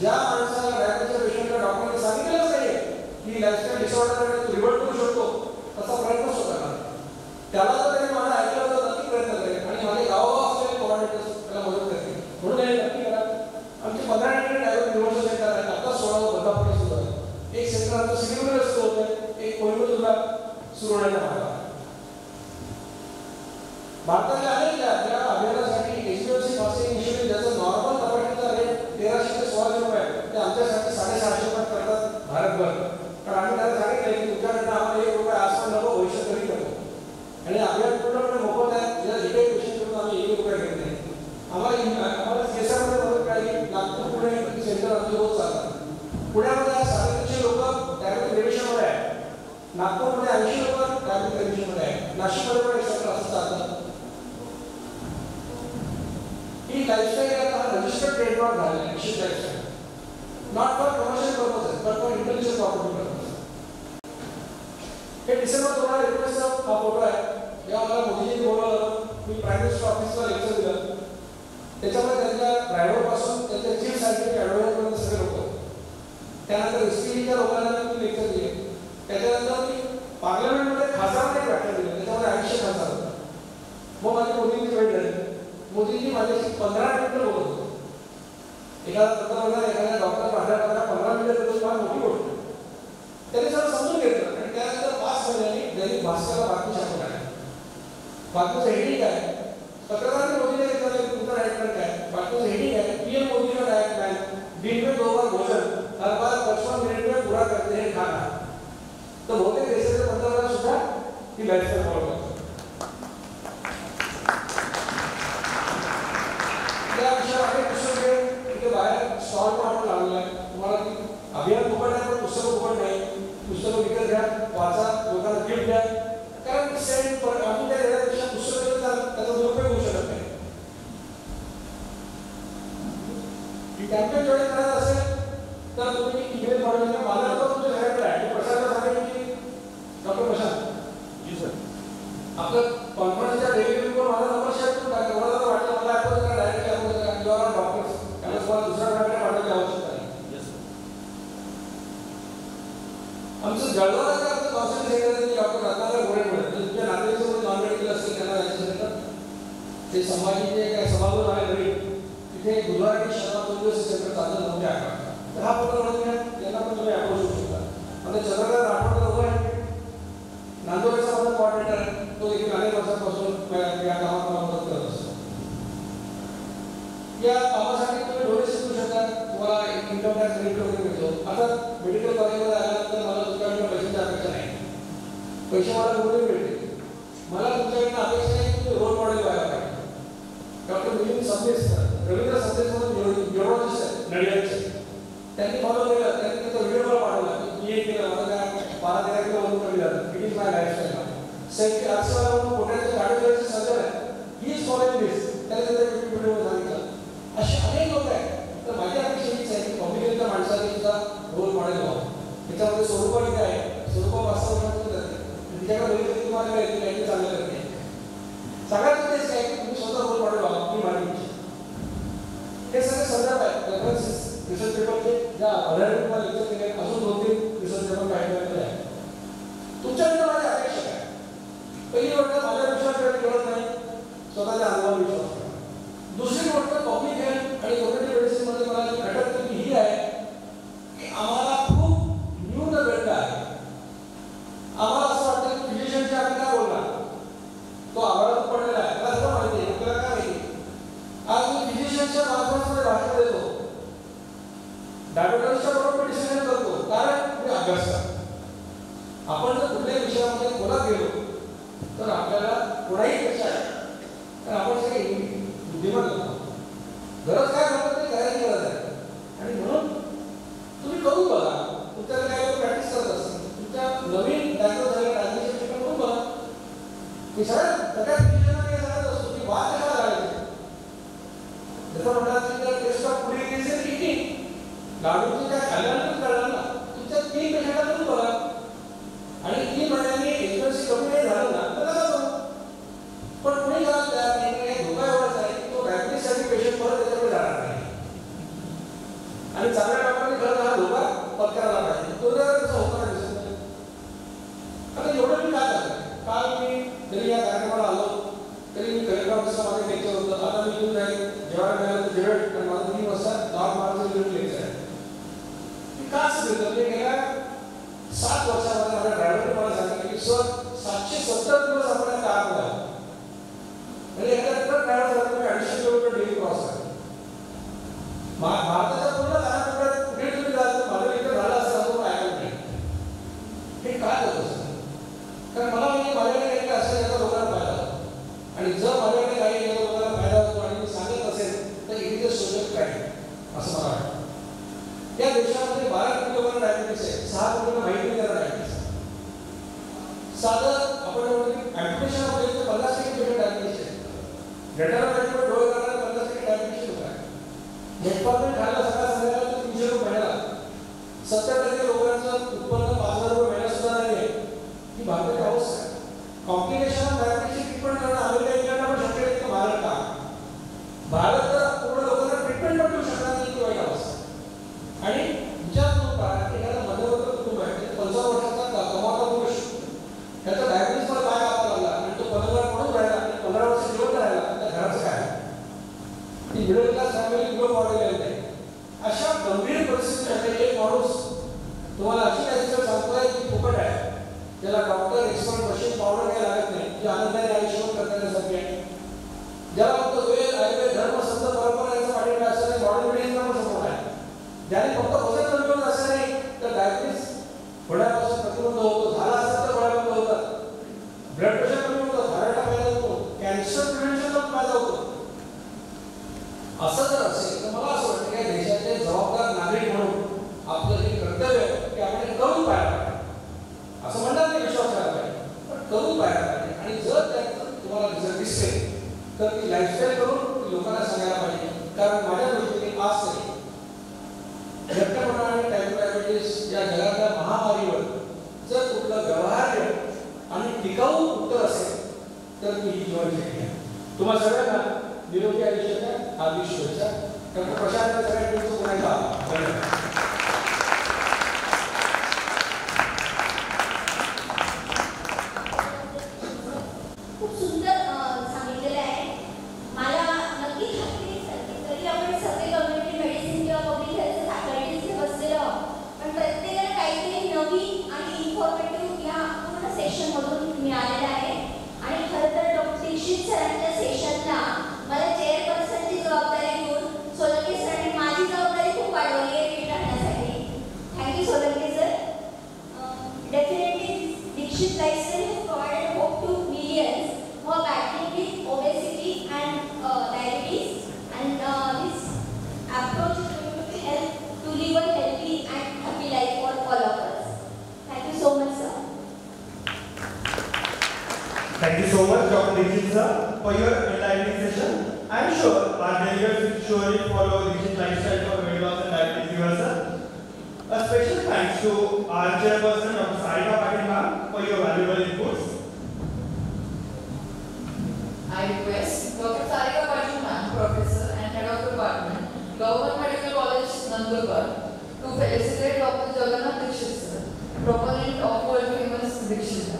ज्या माणसाला डायबिटीजच्या पेशंटला डॉक्टरने सांगितलेलंच नाही की लाईफस्टाईल डिसऑर्डर तू रिव्हर्ट करू शकतो, तसा प्रयत्न सुद्धा करा. त्याला जर त्यांनी मला ऐकलं तर नक्की प्रयत्न करेल आणि माझे गावोगाव असलेले कोऑर्डिनेटर्स त्याला मदत करतील. म्हणून हे नक्की करा. आमचे 15 ठिकाणी डायबिटीज रिव्हर्सल सेंटर आहे. आता 16 बदलापूरला सुरू आहे. एक सेंटर आता सिलिगुडीला सुरू होत आहे, एक कोइंबतूरला सुरू होण्याचा मार्ग आहे. भारतातल्या अनेक ज्या अभियानासाठी HbA1c फास्टिंग इनिशिएटिव्ह ज्याचं नॉर्मल तपासणीचा रेट 1300 ते 1600 रुपये आहे, ते आमच्यासाठी 650 रुपयात करतात भारतभर. कारण आम्ही त्याला सांगितलं की तुमच्याकडनं आम्हाला 1 रुपया आसमान नको, भविष्य तरी करतो. आणि अभियान पूर्णपणे मोफत आहे. ज्या एकही पेशंटकडून आम्ही 1 रुपया घेत नाही. आम्हाला केसामध्ये मदत मिळाली. नागपूर पुणे सेंटर आमचे रोज चालतात. पुण्यामध्ये आज 350 लोक डायबिटीज रिमिशनमध्ये आहेत. नागपूरमध्ये 80 लोक डायबिटीज रिमिशनमध्ये आहेत. नाशिकमध्ये पण 1 सेंटर असं चालतं. ही लाईफस्टाईल आता रजिस्टर्ड ट्रेडमार्क झालेला आहे. निश्चित lifestyle not for commercial purposes but for intellectual property purpose. हे डिसेंबर 2019 चा हा फोटो आहे. जेव्हा मला मोदीजींनी बोलवलं, मी प्राईम मिनिस्टर ऑफिसला लेक्चर दिलं. त्याच्यामध्ये त्यांच्या ड्रायव्हर पासून त्यांच्या चीफ सायंटिफिक ॲडवायझरपर्यंत सगळे लोक. त्यानंतर एसपीच्या लोकांना मी लेक्चर दिले. त्याच्यानंतर मी पार्लमेंटमध्ये खासदारांना व्याख्यान दिलं, त्याच्यामध्ये 80 खासदार होते. मग माझी मोदींची भेट झाली. मोदींनी माझ्याशी 15 मिनिटं बोलत होते. एखादा पंतप्रधान एखाद्या डॉक्टर माझ्याकडे 15 मिनिटं देतो, फार मोठी गोष्ट. त्यांनी सगळं समजून घेतलं आणि त्यानंतर 5 महिन्यांनी दैनिक भास्करला बातमी छापून आली. बातमीचं हेडिंग आहे, पत्रकारांनी मोदीला विचारलं की तुमचा डाएट प्लॅन काय? बातमीचं हेडिंग आहे, पीएम मोदी का डाएट प्लान, दिन में 2 बार भोजन, हर बार 55 मिनट में पूरा करते हैं खाना. तर बहुतेक देशाचे पंतप्रधान सुद्धा ही लाईफस्टाईल फॉलो करतात. त्या विषयावर अनेक पुस्तके इथे बाहेर स्टॉल पण आपण लावलेला आहे. तुम्हाला ती अभियान फुकट आहे, पण पुस्तकं फुकट नाही. पुस्तकं विकत घ्या, वाचा, लोकांना गिफ्ट द्या. कारण सेंट आपण त्या देण्यापेक्षा पुस्तकं त्याचा दुरुपयोग होऊ शकत नाही. ही कॅम्पेन जॉईन करायचं असेल तर तुम्ही ईमेल पाठवून द्या. मला आता तुमच्या घराकडे आहे. प्रशांतला सांगेल की डॉक्टर प्रशांत जी सर आपलं कॉन्फरन्सच्या डेली रिपोर्ट माझा नंबर शेअर करून टाका. तुम्हाला जर वाटलं मला ॲपवर करा, डायरेक्टली ॲपवर करा किंवा डॉक्टर्स त्यामुळे तुम्हाला दुसऱ्या घराकडे पाठवायची आवश्यकता नाही. आमचं जळगावला आमचं काउन्सिलिंग सेंटर डॉक्टर रत्नाकर गोरेंकडे तुमच्या नातेवाईकांमध्ये नॉन मेडिकल असतील त्यांना जायचं ते संभाजीचे काय सभागृह आहे घरी तिथे बुधवारी शनिवार 2 दिवस सेंटर चालतं 9 ते 11. तर हा फोटो म्हणून यांना पण तुम्ही अप्रोच होऊ शकता. आता चंद्रकांत राठोड उभा आहे, नांदोरेचा माझा कोऑर्डिनेटर आहे. तो देखील अनेक वर्षांपासून या कामात मला मदत करत असतो. या कामासाठी तुम्ही डोनेशन करू शकता. तुम्हाला इन्कम टॅक्स रिलीफ वगैरे मिळतो. आता मेडिकल कॉलेजमध्ये आल्यानंतर मला तुमच्याकडून पैशांची अपेक्षा नाही. पैसे मला कुठे मिळतील. मला तुमच्याकडनं अपेक्षा आहे की तुम्ही रोल मॉडेल व्हायला पाहिजे. डॉक्टर मिलिंद संदेश रवींद्र संदेश म्हणून न्यूरोलॉजिस्ट आहेत नडियाडचे. त्यांनी फॉलो केलं. त्यांनी त्याचा व्हिडिओ मला पाठवला. मी हे केलं, मला काय 12-13 किलो वजन कमी झालं. It is my lifestyle. Selfie आजकाल म्हणून पोटाचे 40 सर्जन आहे. ही इज फॉलोइंग दिस. त्याने त्याचा व्हिडिओ सांगितलं. असे अनेक लोक आहेत. तर माझी अपेक्षा हीच आहे की पब्लिकच्या माणसाने सुद्धा रोल मॉडेल व्हावं. त्याच्यामध्ये स्वरूपा इथे आहे. स्वरूपा 5 वर्षांपासून जाते. तिच्याकडे बघितलं तुम्हाला काय काही चांगलं करते. सगळ्यात तेच काय की तुम्ही स्वतः रोल मॉडेल व्हावं ही माझी इच्छा. हे सगळे संदर्भ आहेत. रेफरन्सेस रिसर्च पेपरचे ज्या आधारे तुम्हाला लेक्चर केले. अजून 2-3 संस्थेने पण काही केलेलं आहे. तुमच्याकडे माझी अपेक्षा आहे. पहिली गोष्ट माझ्या विश्वासाकडे कळत नाही, स्वतःच्या अनुभवावर विश्वास करा. दुसरी गोष्ट पब्लिक हेल्थ आणि कम्युनिटी मेडिसिनमध्ये मला जी घटक ही आहे की आम्हाला खूप न्यून वेळ आहे. आम्हाला असं वाटतं की फिजिशियनची आम्ही काय बोलणार, तो आवाजात पडलेला आहे, त्याला सगळं माहिती आहे, आपल्याला काय माहिती. आज मी फिजिशियनच्या कॉन्फरन्समध्ये भाषण देतो, डायबिटीसच्या बरोबर डिसिजन करतो, कारण मी अभ्यास करतो. आपण जर कुठल्याही विषयामध्ये बोलत गेलो तर आपल्याला कोणाही पेक्षा आहे, तर आपण सगळे बुद्धिमान होतो. गरज काय म्हणतात ते करायची गरज आहे. आणि म्हणून तुम्ही करून बघा. तुमच्याकडे काय प्रॅक्टिस करत असेल, तुमच्या नवीन डायग्नोज झालेल्या डायग्नोसिस करून बघा की सगळ्यात फिजिशियनला काय सांगत असतो की वाद कशाला घालायचे. जसं म्हणतात की test of food is eating, लाडूची काय खाल्ल्यानंतर कळणार ना. तुमच्या 3 पेशंटला करून बघा आणि 3 महिन्यांनी एक्सपेन्सिव कमी नाही झालं ना तर नका करू. पण कुणी करायला तयार नाही. धोका एवढाच आहे की तो डायबिटीससाठी पेशंट परत त्याच्याकडे जाणार नाही आणि चांगल्या डॉक्टरने खरं हा धोका पत्करायला पाहिजे. तो जर तसं होताना दिसत नाही. आता एवढं मी काय करतो, काल मी जरी या कार्यक्रमाला आलो तरी मी कलेक्टरचं माझं लेक्चर होतं. आता मी येऊन जाईल जेव्हा मिळालं तर जेवण, कारण माझं 3 वाजता 10 मार्चचं लेक्चर आहे. मी का असं घेतलं, मी गेल्या 7 वर्षामध्ये माझ्या ड्रायव्हरने मला सांगितलं की सर 770 दिवस आपण काम करावं. म्हणजे एखादा ट्रक ड्रायव्हर झाला तुम्ही 250 किलोमीटर डेली क्रॉस करा. भारताच्या पूर्ण कानाकोपऱ्यात कुठे तुम्ही जाल तर माझं इकडे झालं असं असं ऐकायला नाही. हे काय होतं सर, कारण मला म्हणजे माझ्याकडे काही असं याचा लोकांना फायदा होतो. आणि जर माझ्याकडे काही याचा लोकांना फायदा होतो आणि मी सांगत असेल तर इथे सोशल क्राईम असं मला वाटतं. या देशामध्ये 12 कोटी लोकांना डायबिटीस आहे, 6 कोटींना माहिती नाही त्याला डायबिटीस. साधं आपण ॲम्प्युटेशन वगैरे तर 50% पेशंट डायबिटीस आहे. गटाला डोळे करणारे 50% डायबिटीस लोक आहे. मेटफॉर्मिन खायला सकाळ संध्याकाळ 300 रुपये महिन्याला. 70% लोकांचं उत्पन्न 5,000 रुपये महिन्यात सुद्धा नाही आहे. ही भारताची अवस्था आहे. कॉम्प्लिकेशन ऑफ डायबिटीसची ट्रीटमेंट करणं अमेरिका इंग्लंडला पण शक्य आहे, की भारत का? भारत तर पूर्ण लोकांना ट्रीटमेंट पण देऊ शकणार नाही, ती वाईट अवस्था. आणि विचार करून पहा, एखादा मध्यवर्ग कुटुंब आहे, 50 वर्षाचा कमावता पुरुष, त्याचा डायबिटीसवर काय वापर लागला आणि तो 15 पडून राहिला आणि 15 वर्ष जिवंत राहिला, त्या घराचं काय? ती middle class family grow model आहे. अशा गंभीर परिस्थितीमध्ये एक माणूस तुम्हाला अशी काही सांगतोय की फुकट आहे, ज्याला डॉक्टर एक्सपर्ट मशीन पावडर काही लागत नाही, जे आनंदाने आयुष्यभर करण्यासाठी आहे, ज्याला फक्त वेळ आयुर्वेद धर्म संत परंपरा याचा पाठिंबा असं नाही, मॉडर्न मेडिसिनचा पण सपोर्ट आहे, ज्याने फक्त वजन कमी होत असं नाही तर डायबिटीस होण्यापासून प्रतिबंध होतो, झाला असेल तर बळाबंद होतात, ब्लड प्रेशर कमी होतं, हार्टचा फायदा होतो, कॅन्सर प्रिव्हेंशनला पण फायदा होतो. असं जर असेल तर मला असं वाटतं की देशाचे जबाबदार नागरिक म्हणून आपलं हे कर्तव्य आहे की आपण हे करून पाहायला पाहिजे. असं म्हणतात नाही विश्वास करायला पाहिजे, पण करून पाहायला पाहिजे. आणि जर त्यात तुम्हाला रिझल्ट दिसते तर ती लाईफस्टाईल करून लोकांना सांगायला पाहिजे. कारण माझ्या दृष्टीने आज तरी रक्तपणा आणि टाईप डायबिटीस या जगातल्या महामारीवर जर कुठलं व्यवहार्य आणि टिकाऊ उत्तर असेल तर ती ही जीवनशैली आहे. तुम्हाला सगळ्यांना निरोगी आयुष्याच्या हार्दिक शुभेच्छा. डॉक्टर प्रशांत सगळ्यांनी पुन्हा एकदा धन्यवाद. खूप सुंदर सांगितलेलं आहे. मला नक्की खात्री आहे तरी आपण सगळे कम्युनिटी मेडिसिन किंवा पब्लिक हेल्थ फॅकल्टीज बसलेलो आहोत, पण प्रत्येकाला काहीतरी नवीन आणि इन्फॉर्मेटिव्ह या पूर्ण सेशनमधून मिळालेलं आहे. आणि खरं तर डॉक्टर दीक्षित सरांच्या सेशनला मला चेअरपर्सनची जबाबदारी घेऊन सोलंके सरांनी माझी जबाबदारी खूप वाढवली आहे रीड राहण्यासाठी. Thank you Solanke sir. Definitely Dixit lifestyle has provided hope to millions who are battling with obesity and diabetes, and this approach is going to help to live a healthy and happy life for all of us. Thank you so much, sir. Thank you so much, Dr. Dixit sir, for your enlightening session. I am sure our delegates will surely follow Dixit lifestyle for weight loss and diabetes viewers, sir. A special thanks to our chairperson, Dr. Sarika Patil ma'am, for your valuable inputs. I request Dr. Sarika Patil ma'am, Professor and Head of Department, Government Medical College, Nandurbar, to felicitate Dr. Jagannath Dixit sir. proponent of world famous Dikshita.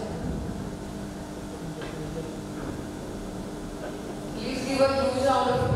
Please give a huge round of